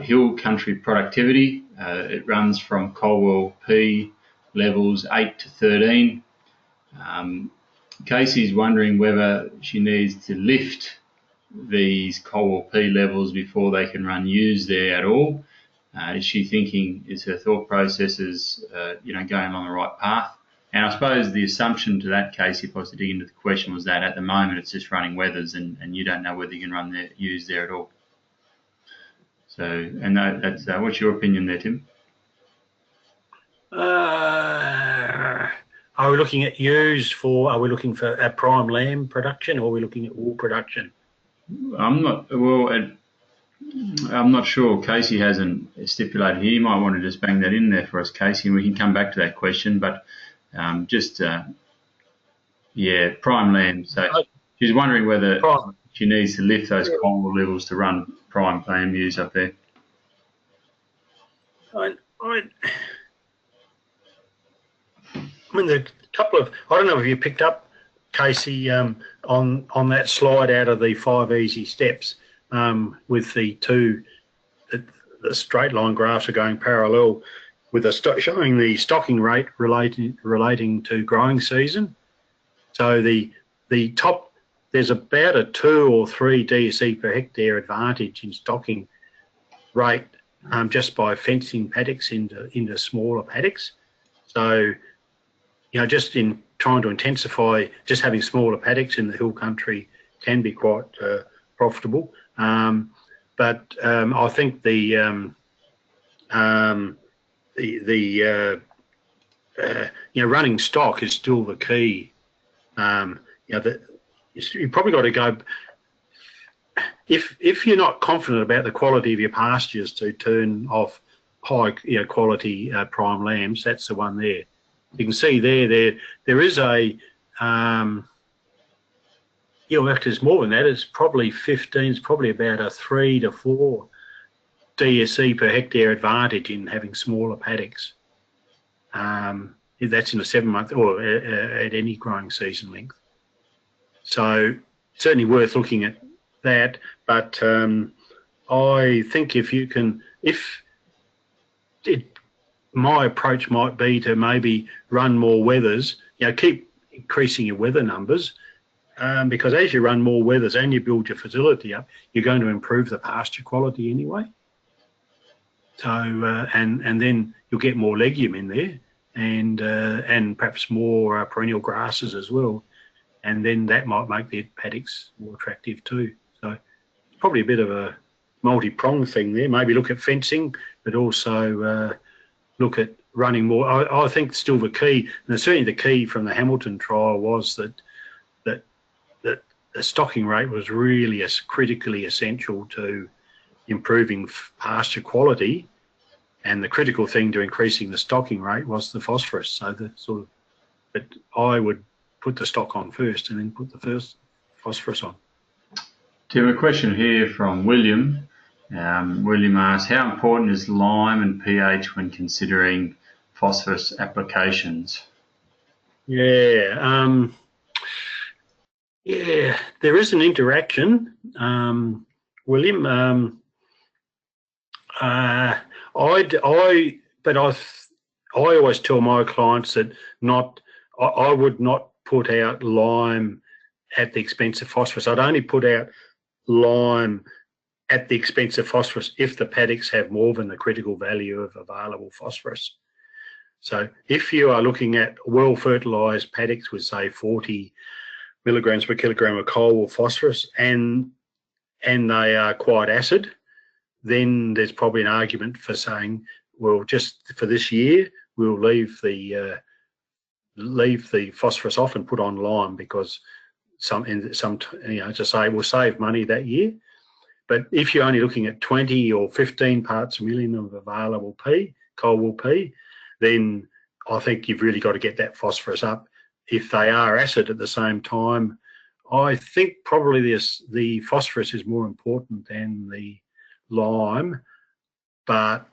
hill country productivity. It runs from Colwell P levels 8 to 13. Casey's wondering whether she needs to lift these Colwell P levels before they can run ewes there at all. Is she thinking, is her thought processes, going along the right path? And I suppose the assumption to that case, if I was to dig into the question, was that at the moment it's just running wethers and you don't know whether you can run the ewes there at all. So, and that's what's your opinion there, Tim? Are we looking at ewes are we looking for a prime lamb production, or are we looking at wool production? I'm not sure. Casey hasn't stipulated here. You might want to just bang that in there for us, Casey, and we can come back to that question. But prime lamb. So she's wondering whether she needs to lift those Colwell levels to run prime lamb ewes up there. I mean, the couple of, I don't know if you picked up, Casey, on that slide out of the 5 easy steps with the the straight line graphs are going parallel with showing the stocking rate relating to growing season. So the top, there's about a 2 or 3 DSE per hectare advantage in stocking rate just by fencing paddocks into smaller paddocks. So, just in trying to intensify, just having smaller paddocks in the hill country can be quite profitable. But I think running stock is still the key. You've probably got to go. If you're not confident about the quality of your pastures to turn off high quality prime lambs, that's the one there. You can see there is a there's more than that. It's probably 15. It's probably about a 3 to 4 DSE per hectare advantage in having smaller paddocks. That's in a 7-month or at any growing season length. So certainly worth looking at that. But I think my approach might be to maybe run more wethers. Keep increasing your wether numbers. Because as you run more wethers and you build your facility up, you're going to improve the pasture quality anyway. So and then you'll get more legume in there, and perhaps more perennial grasses as well, and then that might make the paddocks more attractive too. So it's probably a bit of a multi-pronged thing there. Maybe look at fencing, but also look at running more. I think still the key, and certainly the key from the Hamilton trial, was that the stocking rate was really critically essential to improving pasture quality, and the critical thing to increasing the stocking rate was the phosphorus. So but I would put the stock on first and then put the first phosphorus on. Tim, a question here from William. William asks, how important is lime and pH when considering phosphorus applications? Yeah, there is an interaction, William. I always tell my clients that I would not put out lime at the expense of phosphorus. I'd only put out lime at the expense of phosphorus if the paddocks have more than the critical value of available phosphorus. So if you are looking at well fertilised paddocks with, say, 40 milligrams per kilogram of coal or phosphorus, and they are quite acid, then there's probably an argument for saying, well, just for this year, we'll leave the phosphorus off and put on lime, because to say we'll save money that year. But if you're only looking at 20 or 15 parts per million of available coal will P, then I think you've really got to get that phosphorus up. If they are acid at the same time, I think probably the phosphorus is more important than the lime. But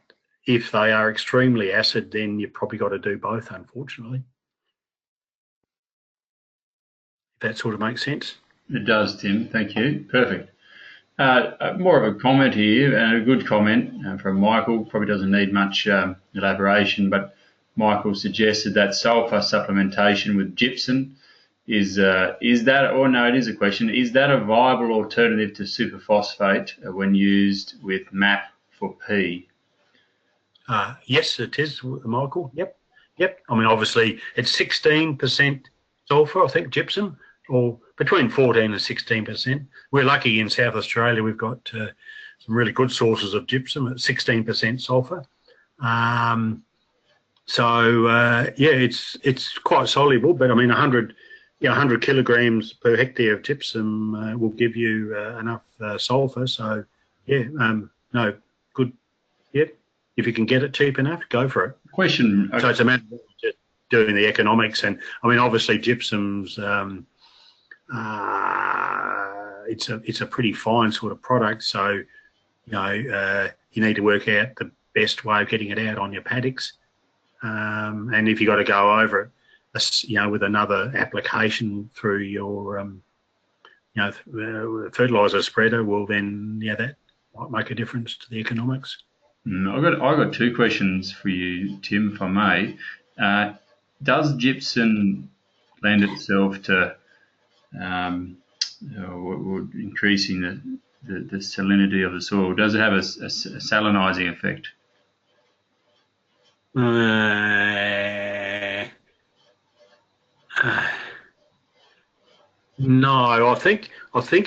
if they are extremely acid, then you've probably got to do both, unfortunately. If that sort of makes sense. It does, Tim. Thank you. Perfect. More of a comment here, and a good comment from Michael. Probably doesn't need much elaboration, but Michael suggested that sulfur supplementation with gypsum is that, or no, it is a question, is that a viable alternative to superphosphate when used with MAP for P? Yes, it is, Michael. Yep. I mean, obviously, it's 16% sulfur, I think, gypsum, or between 14 and 16%. We're lucky in South Australia. We've got some really good sources of gypsum at 16% sulfur. It's quite soluble, but I mean, 100 kilograms per hectare of gypsum will give you enough sulfur. So, no, good. Yep. If you can get it cheap enough, go for it. Question. So it's a matter of just doing the economics, and I mean, obviously, gypsum's it's a pretty fine sort of product. So, you need to work out the best way of getting it out on your paddocks. And if you got to go over it, with another application through your, fertiliser spreader, well then, that might make a difference to the economics. I've got two questions for you, Tim, if I may. Does gypsum lend itself to increasing the salinity of the soil? Does it have a salinising effect? No, I think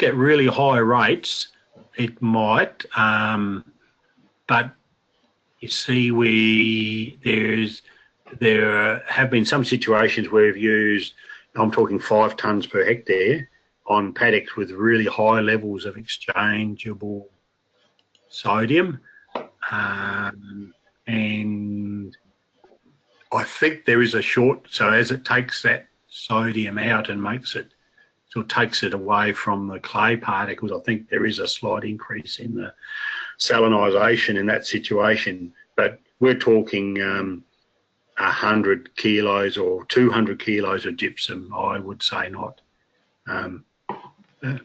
at really high rates it might, but you see, there have been some situations where we've used, I'm talking 5 tonnes per hectare on paddocks with really high levels of exchangeable sodium, and I think there is a so as it takes that sodium out and takes it away from the clay particles, I think there is a slight increase in the salinisation in that situation. But we're talking 100 kilos or 200 kilos of gypsum, I would say not.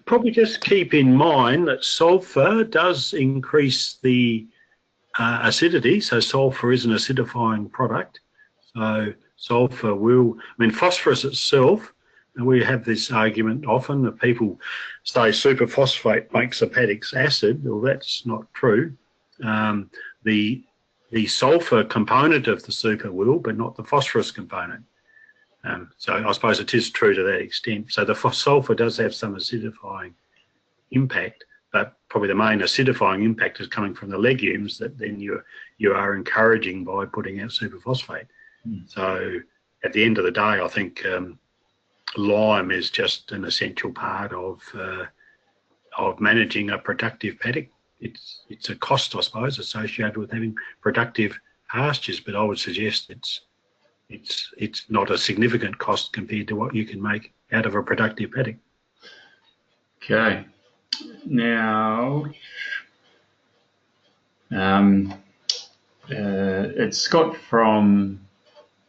Probably just keep in mind that sulfur does increase the acidity, so sulfur is an acidifying product. So sulfur phosphorus itself, and we have this argument often that people say superphosphate makes the paddocks acid. Well, that's not true. The sulfur component of the super will, but not the phosphorus component. So I suppose it is true to that extent. So the sulfur does have some acidifying impact, but probably the main acidifying impact is coming from the legumes that then you are encouraging by putting out superphosphate. So at the end of the day, I think lime is just an essential part of managing a productive paddock. It's a cost, I suppose, associated with having productive pastures, but I would suggest it's not a significant cost compared to what you can make out of a productive paddock. Okay. Now, it's Scott from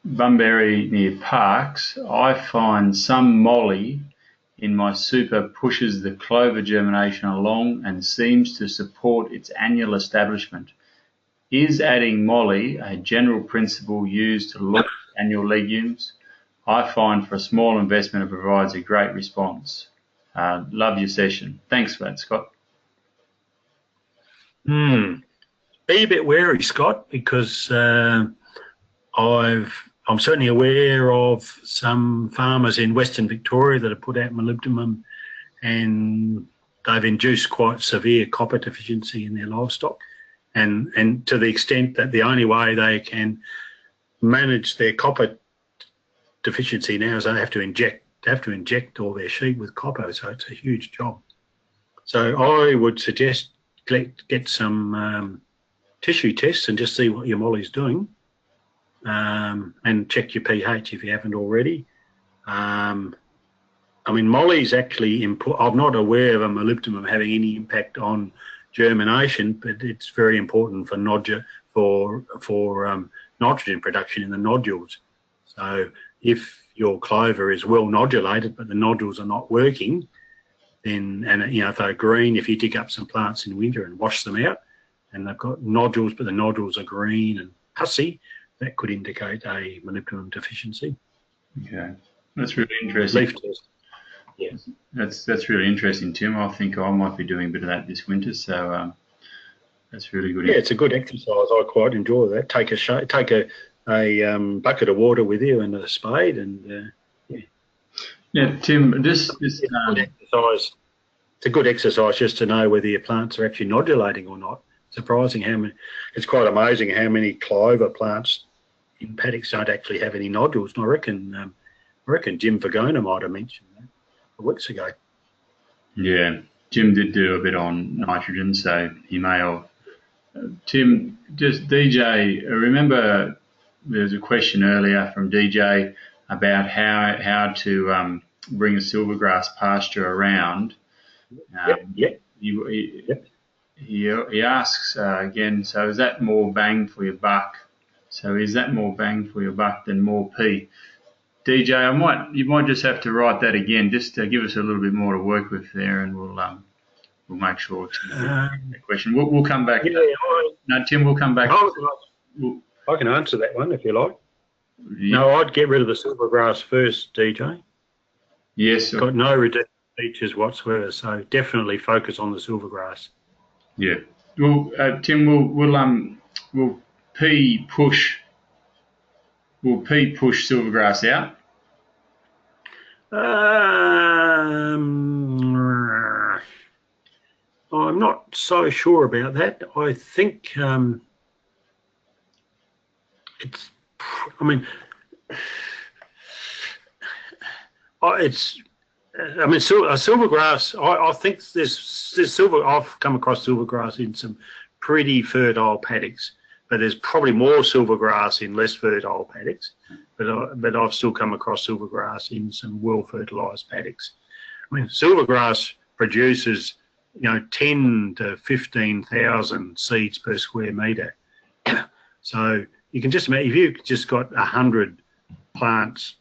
Bunbury near Parks. I find some molly in my super pushes the clover germination along and seems to support its annual establishment. Is adding molly a general principle used to look at annual legumes? I find for a small investment it provides a great response. Love your session. Thanks for that, Scott. Be a bit wary, Scott, because I'm certainly aware of some farmers in Western Victoria that have put out molybdenum, and they've induced quite severe copper deficiency in their livestock, and to the extent that the only way they can manage their copper deficiency now is they have to inject all their sheep with copper. So it's a huge job. So I would suggest get some tissue tests and just see what your molly's doing. And check your pH if you haven't already. I mean, molly's actually I'm not aware of a molybdenum having any impact on germination, but it's very important for nitrogen production in the nodules. So if your clover is well nodulated, but the nodules are not working, then, and if they're green, if you dig up some plants in winter and wash them out, and they've got nodules, but the nodules are green and pussy, that could indicate a molybdenum deficiency. Okay, that's really interesting. Leaf test. Yeah, that's really interesting, Tim. I think I might be doing a bit of that this winter. So that's really good. Yeah, it's a good exercise. I quite enjoy that. Take a bucket of water with you and a spade, and yeah, Tim. This it's a good exercise. It's a good exercise just to know whether your plants are actually nodulating or not. Surprising how many. It's quite amazing how many clover plants in paddocks don't actually have any nodules. And I reckon Jim Vergona might have mentioned that weeks ago. Yeah, Jim did do a bit on nitrogen, so he may have. Tim, just DJ, remember there was a question earlier from DJ about how to bring a silvergrass pasture around. Yep. He asks again, so is that more bang for your buck? So is that more bang for your buck than more P? DJ, you might just have to write that again, just to give us a little bit more to work with there, and we'll make sure it's a question. We'll come back. Yeah, no, Tim, we'll come back. I can answer that one if you like. Yeah. No, I'd get rid of the silvergrass first, DJ. Yes. Got no reduced features whatsoever, so definitely focus on the silvergrass. Yeah. Well, Tim, we'll push silvergrass out. I'm not so sure about that. I think it's. I mean, silvergrass. I think there's silver. I've come across silvergrass in some pretty fertile paddocks, but there's probably more silvergrass in less fertile paddocks. But I've still come across silvergrass in some well fertilised paddocks. I mean, silvergrass produces 10 to 15,000 seeds per square metre. So you can just imagine if you've just got 100 plants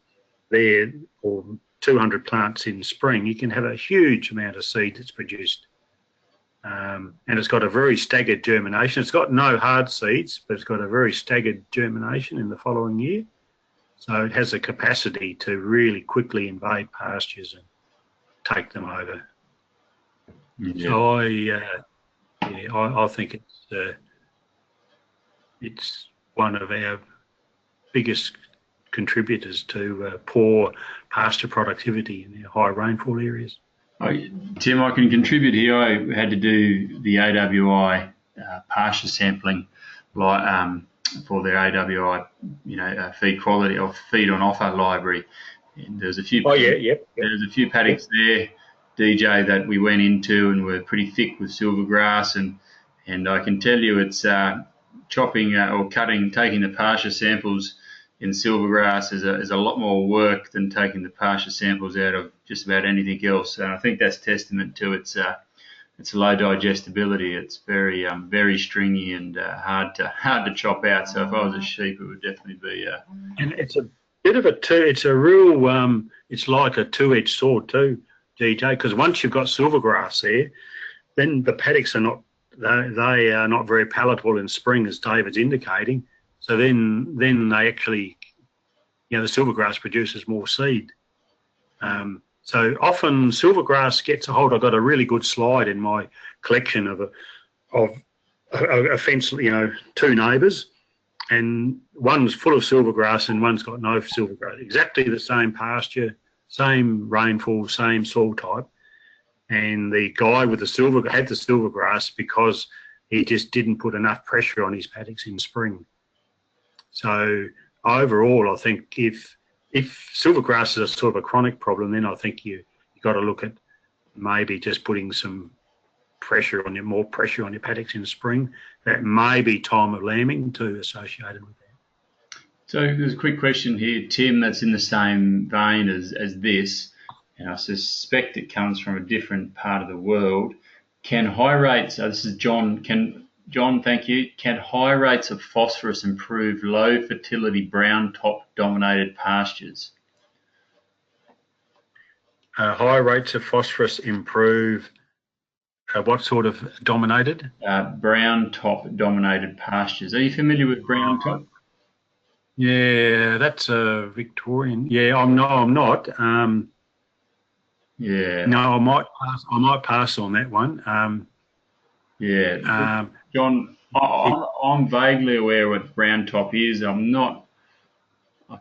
there or 200 plants in spring, you can have a huge amount of seed that's produced. And it's got a very staggered germination. It's got no hard seeds, but it's got a very staggered germination in the following year. So it has the capacity to really quickly invade pastures and take them over. Yeah. So I think it's one of our biggest contributors to poor pasture productivity in the high rainfall areas. Tim, I can contribute here. I had to do the AWI pasture sampling for their AWI, feed quality or feed on offer library. And there's a few. Oh yeah, yep. There's a few paddocks there, DJ, that we went into and were pretty thick with silvergrass, and I can tell you it's chopping or taking the pasture samples in silvergrass is a lot more work than taking the pasture samples out of just about anything else. And I think that's testament to its low digestibility. It's very stringy and hard to chop out. So if I was a sheep, it would definitely be. And it's a bit of it's a real, it's like a two-edged sword too, DJ, because once you've got silvergrass there, then the paddocks are not, they are not very palatable in spring, as David's indicating. So then they actually, the silvergrass produces more seed. So often silvergrass gets a hold. I've got a really good slide in my collection of a fence, two neighbours, and one's full of silvergrass and one's got no silvergrass. Exactly the same pasture, same rainfall, same soil type. And the guy with the had the silvergrass because he just didn't put enough pressure on his paddocks in spring. So overall, I think if silvergrass is a sort of a chronic problem, then I think you got to look at maybe just putting some more pressure on your paddocks in spring. That may be time of lambing too associated with that. So there's a quick question here, Tim, that's in the same vein as this, and I suspect it comes from a different part of the world. Can high rates, this is John, John, thank you. Can high rates of phosphorus improve low fertility brown top dominated pastures? High rates of phosphorus improve what sort of dominated? Brown top dominated pastures. Are you familiar with brown top? Yeah, that's a Victorian. Yeah, I'm not. Yeah. No, I might pass on that one. Yeah. John, I'm vaguely aware what brown top is. I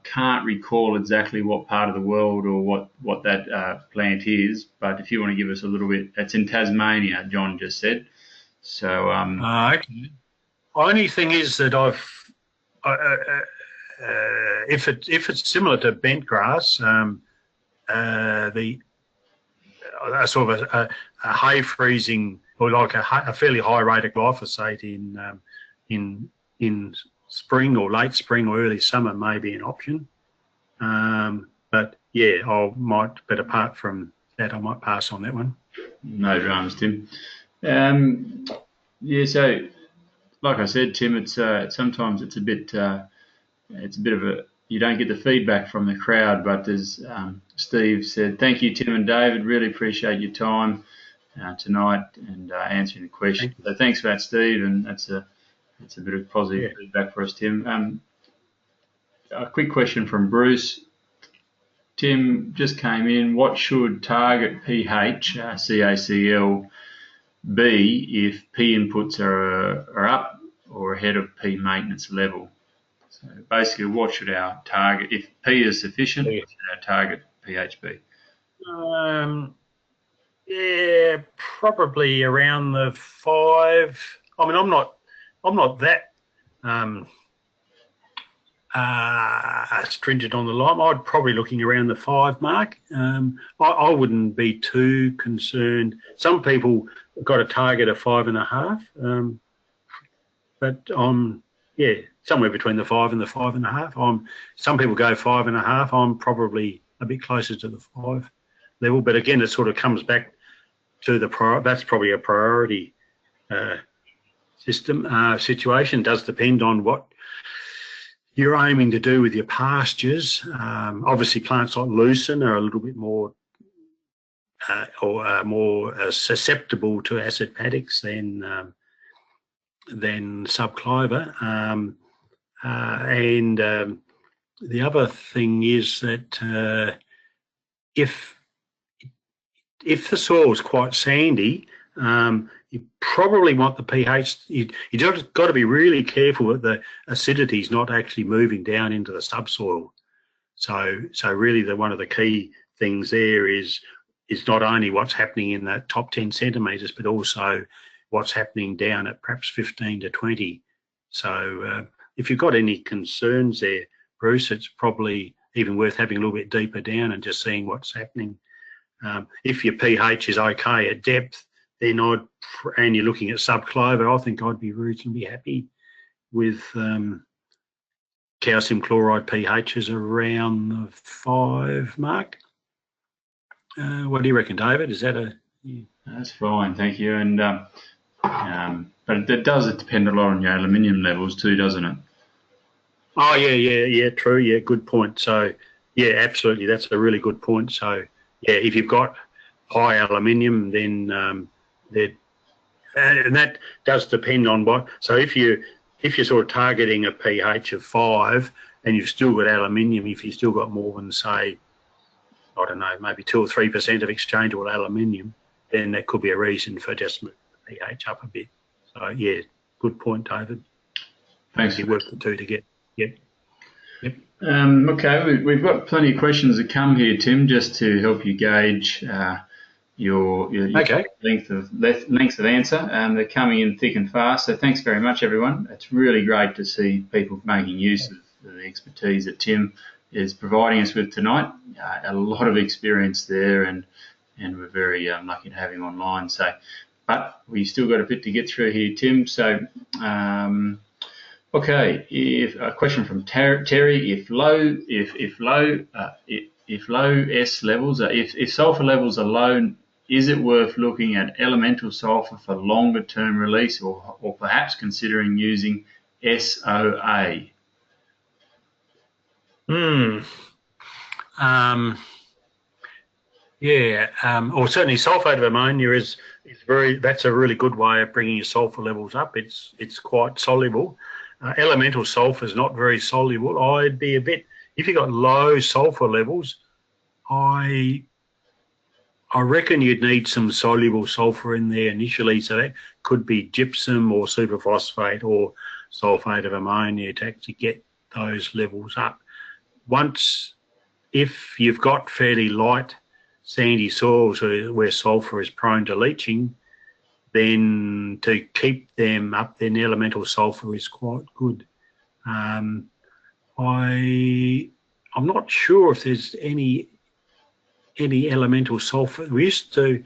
can't recall exactly what part of the world or what that plant is, but if you want to give us a little bit, it's in Tasmania, John just said. So okay. Only thing is that if it's similar to bent grass, the sort of a hay freezing or like a fairly high rate of glyphosate in spring or late spring or early summer may be an option. But yeah, but apart from that, I might pass on that one. No dramas, Tim. Yeah, so like I said, Tim, it's sometimes it's a bit of a, you don't get the feedback from the crowd, but as Steve said, thank you, Tim and David, really appreciate your time tonight and answering the question. So thanks for that, Steve, and that's a bit of positive feedback for us, Tim. A quick question from Bruce. Tim just came in. What should target pH, CACL, be if P inputs are up or ahead of P maintenance level? So basically, what should our target, if P is sufficient, what should our target pH be? Yeah, probably around the 5. I mean, I'm not that stringent on the lime. I'd probably looking around the 5 mark. I wouldn't be too concerned. Some people got a target of 5.5, but somewhere between the 5 and the 5.5. Some people go 5.5. I'm probably a bit closer to the 5 level, but again, it sort of comes back to that's probably a priority situation. It does depend on what you're aiming to do with your pastures. Obviously, plants like lucerne are a little bit more susceptible to acid paddocks than subclover. And the other thing is that if the soil is quite sandy, you probably want the pH. You've got to be really careful that the acidity is not actually moving down into the subsoil. So really, one of the key things there is is not only what's happening in the top 10 centimetres, but also what's happening down at perhaps 15 to 20. So if you've got any concerns there, Bruce, it's probably even worth having a little bit deeper down and just seeing what's happening. If your pH is okay at depth, then and you're looking at subclover, I think I'd be reasonably happy with calcium chloride pHs around the 5 mark. What do you reckon, David? Is that a... Yeah. That's fine, thank you. And but it does depend a lot on your aluminium levels too, doesn't it? Oh, yeah, true. Yeah, good point. So, yeah, absolutely. That's a really good point. So, yeah, if you've got high aluminium, then and that does depend on what. So if you're sort of targeting a pH of 5 and you've still got aluminium, if you've still got more than, say, I don't know, maybe 2 or 3% of exchangeable aluminium, then that could be a reason for just moving the pH up a bit. So, yeah, good point, David. Thanks. You work the two together. Yep. Okay, we've got plenty of questions that come here, Tim, just to help you gauge your length of answer. They're coming in thick and fast, so thanks very much, everyone. It's really great to see people making use of the expertise that Tim is providing us with tonight. A lot of experience there, and we're very lucky to have him online. So, but we still got a bit to get through here, Tim. So. Okay, if a question from Terry, if low S levels, if sulfur levels are low, is it worth looking at elemental sulfur for longer term release, or perhaps considering using SOA? Or certainly sulfate of ammonia is that's a really good way of bringing your sulfur levels up. It's quite soluble. Elemental sulfur is not very soluble. I'd be a bit, if you've got low sulfur levels, I reckon you'd need some soluble sulfur in there initially. So that could be gypsum or superphosphate or sulfate of ammonia to actually get those levels up. If you've got fairly light sandy soils where sulfur is prone to leaching, then to keep them up, then elemental sulfur is quite good. I'm not sure if there's any elemental sulfur. We used to,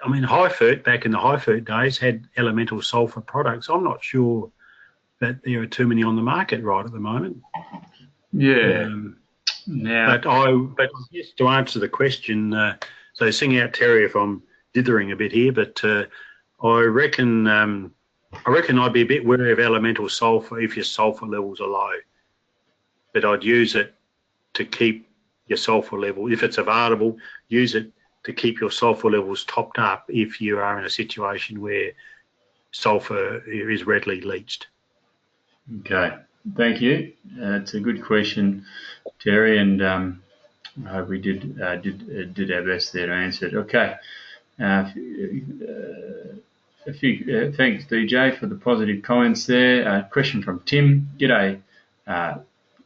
Hi-Fert, back in the Hi-Fert days, had elemental sulfur products. I'm not sure that there are too many on the market right at the moment. Yeah. But just to answer the question, so sing out, Terry, if I'm dithering a bit here, but I reckon I'd be a bit wary of elemental sulfur if your sulfur levels are low. But I'd use it to keep your sulfur level, if it's available, use it to keep your sulfur levels topped up if you are in a situation where sulfur is readily leached. Okay, thank you. It's a good question, Terry, and I hope we did our best there to answer it. Okay. Thanks, DJ, for the positive comments there. Question from Tim. G'day,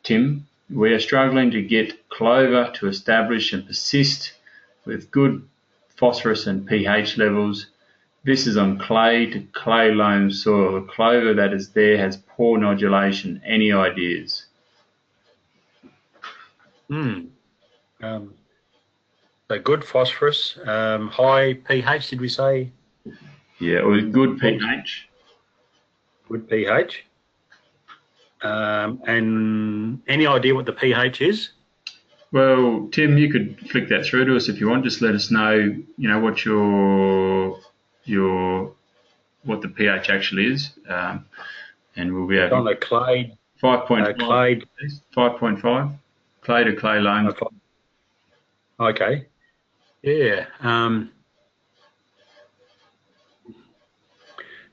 Tim. We are struggling to get clover to establish and persist with good phosphorus and pH levels. This is on clay to clay loam soil. The clover that is there has poor nodulation. Any ideas? So good phosphorus, high pH, did we say? Yeah, or good pH. Good pH. And any idea what the pH is? Well, Tim, you could flick that through to us if you want. Just let us know, what what the pH actually is, and we'll be able. On a clay. 5.5. Clay. 5.5. Clay to clay loam. Okay. Yeah.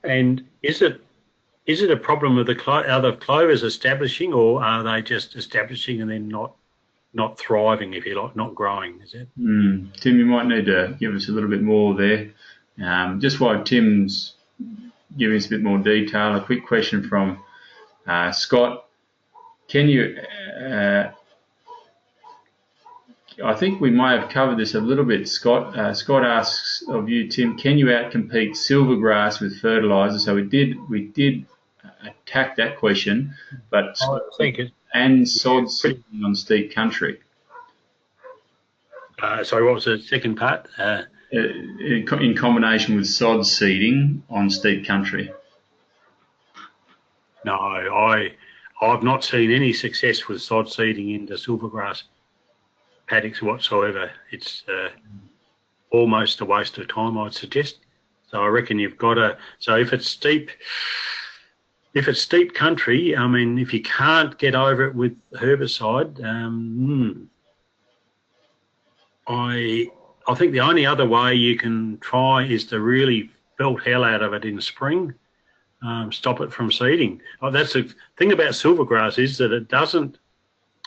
And is it a problem of are the clovers establishing, or are they just establishing and then not thriving, if you like, not growing? Is it? Tim, you might need to give us a little bit more there. Just while Tim's giving us a bit more detail, a quick question from Scott. Can you I think we may have covered this a little bit. Scott asks of you, Tim, can you outcompete silvergrass with fertiliser? So we did attack that question, but sod seeding on steep country. Sorry, what was the second part? In combination with sod seeding on steep country. No, I've not seen any success with sod seeding into silvergrass paddocks whatsoever. It's almost a waste of time, I'd suggest. So I reckon you've got to. So if it's steep country, I mean, if you can't get over it with herbicide, I think the only other way you can try is to really belt hell out of it in spring. Stop it from seeding. That's the thing about silvergrass, is that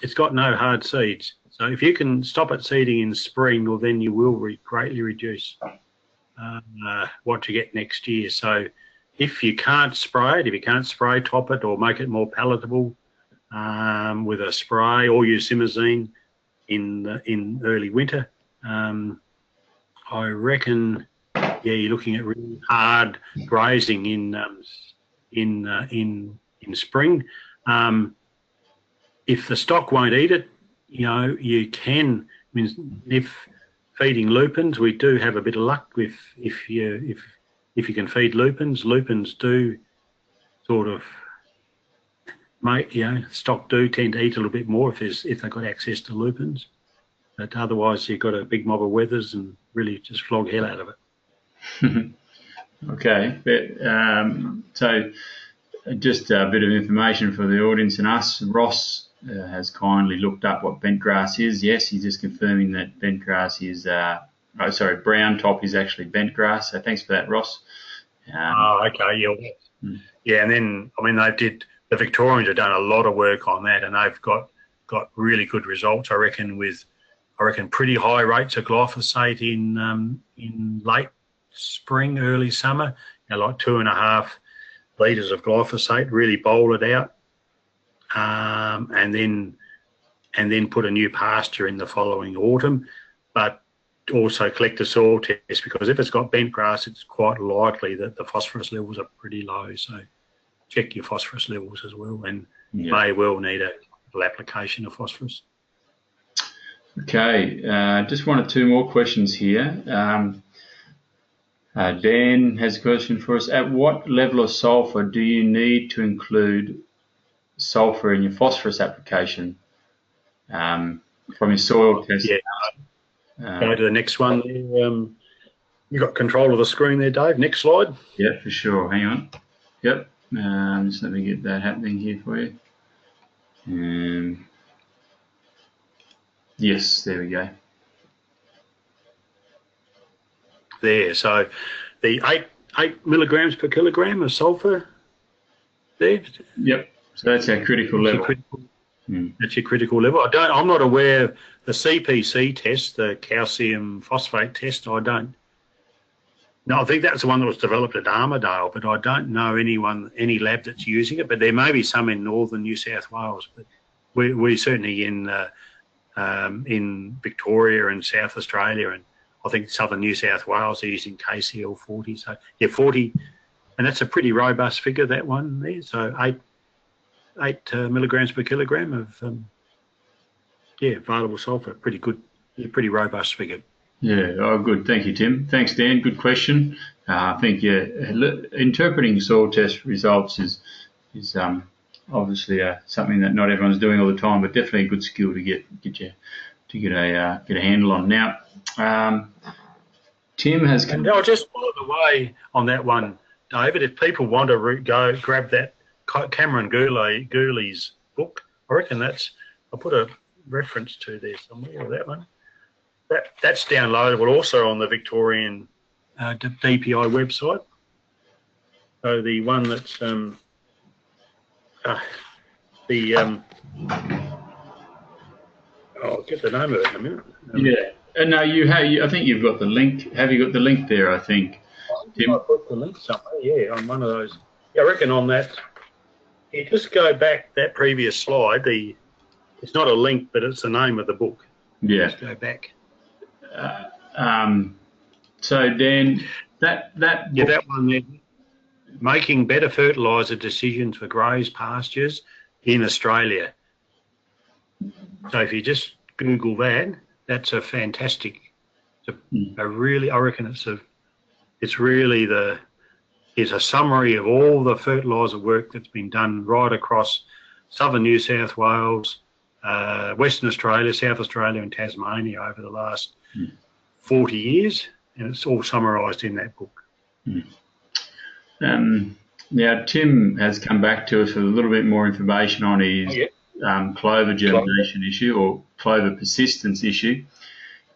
it's got no hard seeds. So if you can stop it seeding in spring, well, then you will greatly reduce what you get next year. So if you can't spray it, if you can't spray top it or make it more palatable with a spray, or use simazine in early winter, I reckon, you're looking at really hard grazing in spring. If the stock won't eat it, you can. I mean, if feeding lupins, we do have a bit of luck with if you can feed lupins. Lupins do sort of stock do tend to eat a little bit more if they've got access to lupins. But otherwise, you've got a big mob of wethers and really just flog hell out of it. Okay, so just a bit of information for the audience and us. Ross has kindly looked up what bent grass is. Yes, he's just confirming that bent grass is, brown top is actually bent grass. So thanks for that, Ross. Okay, yeah. Yeah, and then, I mean, the Victorians have done a lot of work on that, and they've got really good results, I reckon, with pretty high rates of glyphosate in late spring, early summer, like 2.5 litres of glyphosate, really bowl it out, and then put a new pasture in the following autumn, but also collect a soil test, because if it's got bent grass, it's quite likely that the phosphorus levels are pretty low. So check your phosphorus levels as well, and may well need a full application of phosphorus. Okay, just one or two more questions here. Dan has a question for us. At what level of sulfur do you need to include sulfur in your phosphorus application from your soil test? Yeah. Go to the next one. You got control of the screen there, Dave. Next slide. Yeah, for sure. Hang on. Yep. Just let me get that happening here for you. Yes, there we go. There, so the 8 milligrams per kilogram of sulfur there. Yep. So that's our critical level. That's your critical level. I'm not aware of the CPC test, the calcium phosphate test. I think that's the one that was developed at Armidale, but I don't know any lab that's using it. But there may be some in northern New South Wales. But we certainly in Victoria and South Australia, and I think southern New South Wales are using KCl 40. So 40, and that's a pretty robust figure, that one there. So 8 milligrams per kilogram of available sulfur. Pretty good, pretty robust figure. Yeah, good. Thank you, Tim. Thanks, Dan. Good question. I think interpreting soil test results is obviously something that not everyone's doing all the time, but definitely a good skill to get a handle on. Now, Tim has. And I'll just follow the way on that one, David. If people want to go grab that Cameron Gourley's book, I reckon I'll put a reference to there somewhere, or that one. That's downloadable also on the Victorian DPI website. So the one that's I'll get the name of it in a minute. And no, I think you've got the link. Have you got the link there? I think. Tim? I put the link somewhere. Yeah, on one of those. Yeah, I reckon on that. You just go back that previous slide. It's not a link, but it's the name of the book. Yeah. Let's go back. So Dan, that Yeah, that one there. Making better fertiliser decisions for growers' pastures in Australia. So if you just Google that, that's a fantastic. I reckon it's really it's a summary of all the fertiliser work that's been done right across southern New South Wales, Western Australia, South Australia and Tasmania over the last 40 years, and it's all summarised in that book. Now, Tim has come back to us with a little bit more information on his clover germination issue or clover persistence issue.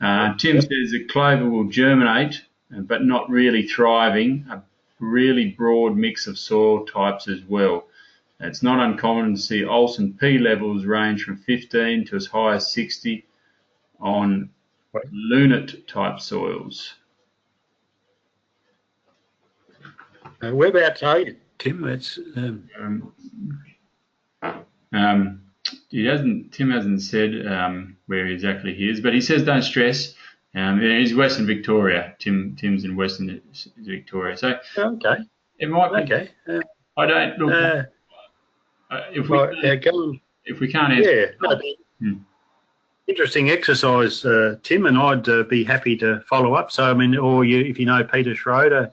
Tim says that clover will germinate, but not really thriving, a really broad mix of soil types as well. It's not uncommon to see Olsen P levels range from 15 to as high as 60 on lunate type soils. Whereabouts are you, Tim? It's Tim hasn't said where exactly he is, but he says don't stress. He's Western Victoria. Tim's in Western Victoria, so okay. It might be. Okay. I don't look. If we can't answer. Yeah. Interesting exercise, Tim, and I'd be happy to follow up. So I mean, if you know Peter Schroeder,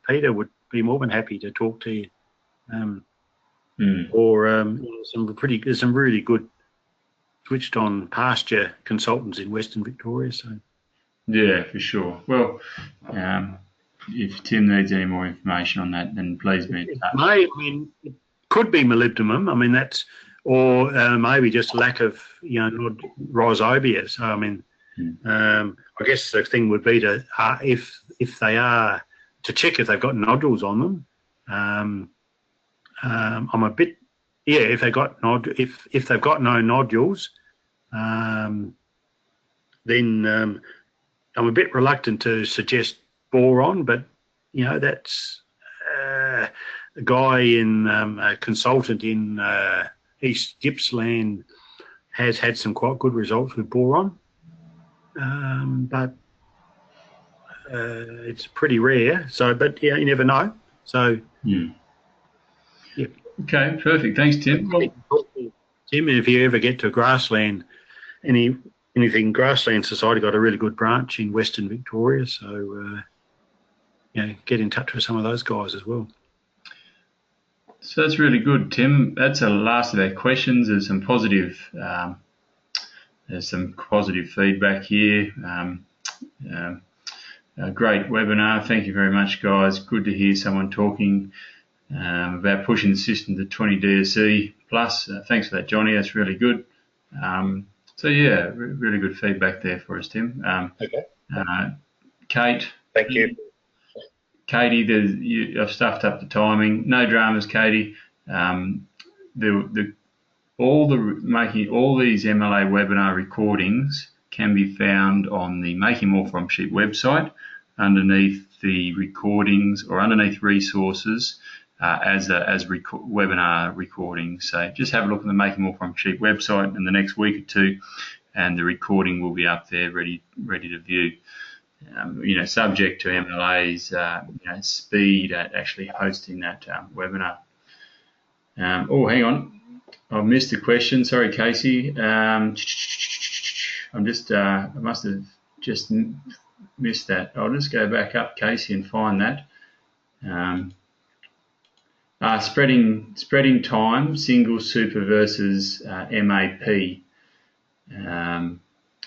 Peter would be more than happy to talk to you. Or there's some really good switched on pasture consultants in Western Victoria. So yeah, for sure. Well, if Tim needs any more information on that, then please be in touch. It could be molybdenum. I mean, or maybe just lack of rhizobia. So I mean, I guess the thing would be to if they are to check if they've got nodules on them. I'm a bit if they've got if they've got no nodules, then I'm a bit reluctant to suggest boron, but that's a guy a consultant in East Gippsland has had some quite good results with boron, but it's pretty rare. So, but yeah, you never know. So, yeah. Okay, perfect. Thanks, Tim. Well, Tim, if you ever get to grassland, anything Grassland Society got a really good branch in Western Victoria, so get in touch with some of those guys as well. So that's really good, Tim. That's the last of our questions. There's some positive feedback here. A great webinar. Thank you very much, guys. Good to hear someone talking about pushing the system to 20 DSE plus. Thanks for that, Johnny. That's really good. So yeah, really good feedback there for us, Tim. Okay. Kate. Thank you. Katie, I've stuffed up the timing. No dramas, Katie. Making all these MLA webinar recordings can be found on the Making More From Sheep website underneath the recordings or underneath resources as webinar recordings. So just have a look at the Making More From Sheep website in the next week or two, and the recording will be up there ready to view. Subject to MLA's speed at actually hosting that webinar. Hang on, I missed the question. Sorry, Casey. I must have just missed that. I'll just go back up, Casey, and find that. Spreading time, single super versus MAP.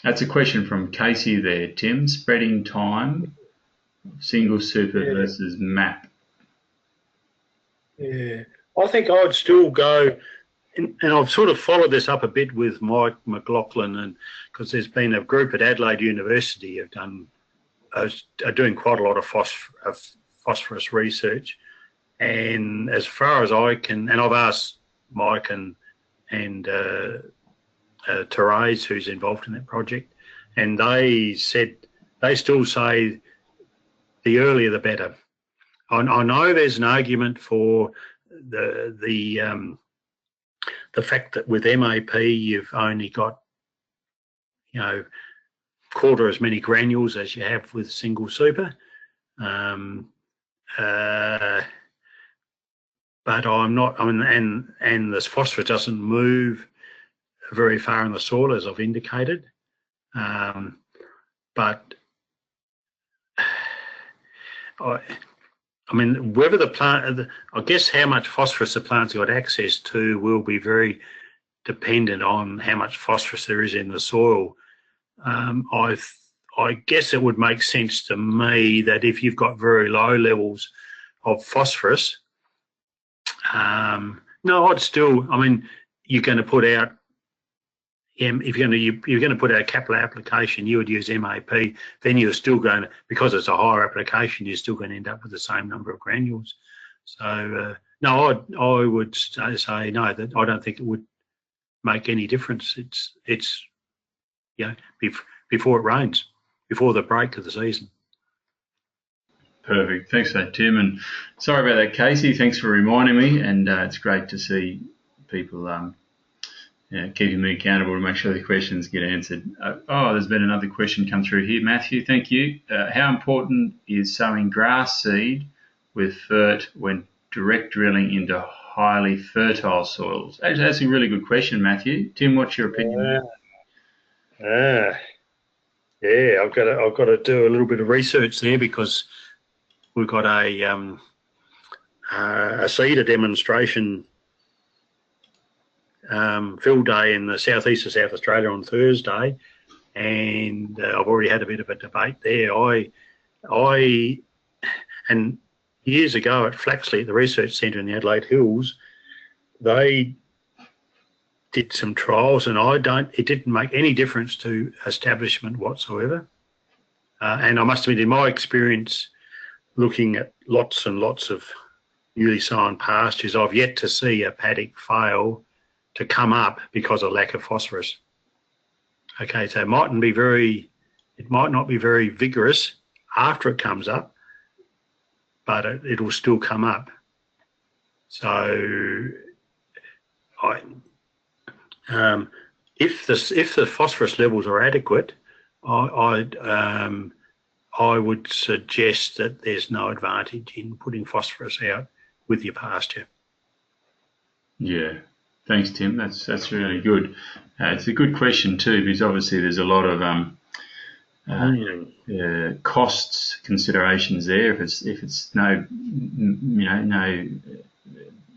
That's a question from Casey there, Tim. Spreading time, single super versus MAP. Yeah, I think I'd still go, and I've sort of followed this up a bit with Mike McLaughlin, and because there's been a group at Adelaide University are doing quite a lot of phosphorus research, and as far as I can, and I've asked Mike and Therese, who's involved in that project, and they still say the earlier the better. I know there's an argument for the fact that with MAP you've only got quarter as many granules as you have with single super. But I'm not. And this phosphorus doesn't move very far in the soil, as I've indicated. But whether the plant, I guess how much phosphorus the plant's got access to will be very dependent on how much phosphorus there is in the soil. I guess it would make sense to me that if you've got very low levels of phosphorus, I'd still. You're going to put out. If you're going to put out a capital application, you would use MAP. Then you're still going to, because it's a higher application, you're still going to end up with the same number of granules. So no, I would say no. That I don't think it would make any difference. It's before it rains, before the break of the season. Perfect. Thanks for that, Tim. And sorry about that, Casey. Thanks for reminding me. And it's great to see people keeping me accountable to make sure the questions get answered. There's been another question come through here. Matthew, thank you. How important is sowing grass seed with fert when direct drilling into highly fertile soils? Actually, that's a really good question, Matthew. Tim, what's your opinion? I've got to do a little bit of research there, because we've got a seeder demonstration field day in the southeast of South Australia on Thursday, and I've already had a bit of a debate there. And years ago at Flaxley, at the research centre in the Adelaide Hills, they did some trials, and it didn't make any difference to establishment whatsoever. And I must admit, in my experience, looking at lots and lots of newly sown pastures, I've yet to see a paddock fail to come up because of lack of phosphorus. Okay, so it might not be very vigorous after it comes up, but it will still come up. So if the phosphorus levels are adequate, I would suggest that there's no advantage in putting phosphorus out with your pasture. Yeah. Thanks, Tim. That's really good. It's a good question too, because obviously there's a lot of costs considerations there. If it's no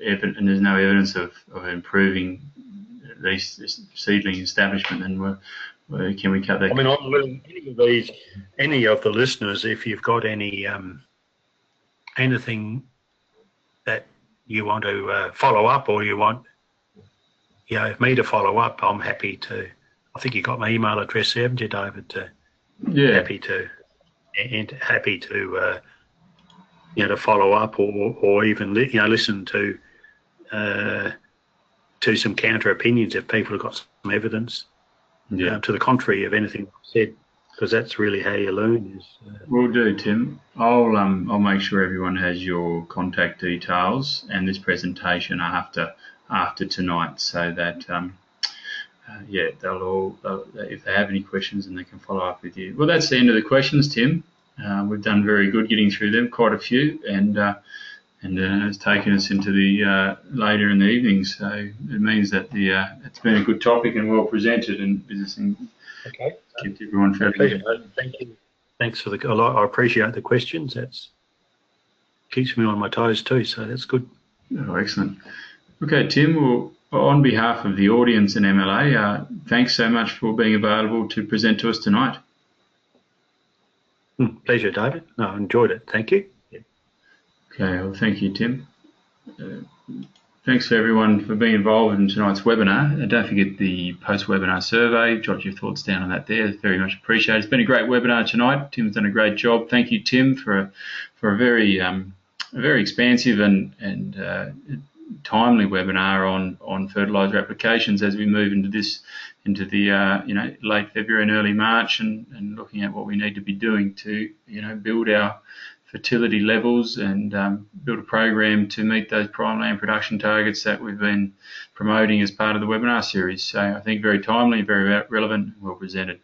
evidence, and there's no evidence of improving at least this seedling establishment, then can we cut that? Any of the listeners, if you've got any anything that you want to follow up, or you want me to follow up, I'm happy to. I think you got my email address there, haven't you, David? Happy to to follow up, or even listen to some counter opinions if people have got some evidence to the contrary of anything I've said, because that's really how you learn. Will do, Tim. I'll make sure everyone has your contact details and this presentation after tonight, so that they'll if they have any questions, and they can follow up with you. Well, that's the end of the questions, Tim. We've done very good getting through them, quite a few, and it's taken us into the later in the evening. So it means that it's been a good topic and well presented, and kept everyone fairly. Pleasure. Thank you. Thanks for the. I appreciate the questions. That's keeps me on my toes too. So that's good. Oh, excellent. Okay, Tim. Well, on behalf of the audience and MLA, thanks so much for being available to present to us tonight. Pleasure, David. No, I enjoyed it. Thank you. Okay, well, thank you, Tim. Thanks for everyone for being involved in tonight's webinar. Don't forget the post-webinar survey. Jot your thoughts down on that there. It's very much appreciated. It's been a great webinar tonight. Tim's done a great job. Thank you, Tim, for a very expansive and timely webinar on fertiliser applications as we move into the late February and early March, and looking at what we need to be doing to build our fertility levels and build a program to meet those prime land production targets that we've been promoting as part of the webinar series. So I think very timely, very relevant, well presented.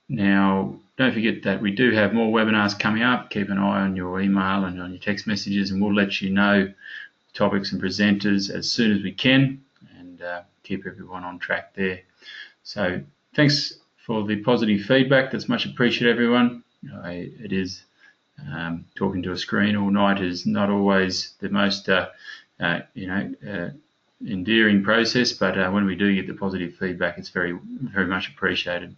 Now, don't forget that we do have more webinars coming up. Keep an eye on your email and on your text messages, and we'll let you know topics and presenters as soon as we can, and keep everyone on track there. So thanks for the positive feedback. That's much appreciated, everyone. It is talking to a screen all night is not always the most endearing process, but when we do get the positive feedback, it's very much appreciated.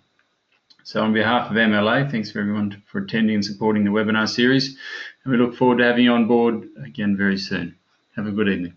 So on behalf of MLA, thanks for everyone for attending and supporting the webinar series, and we look forward to having you on board again very soon. Have a good evening.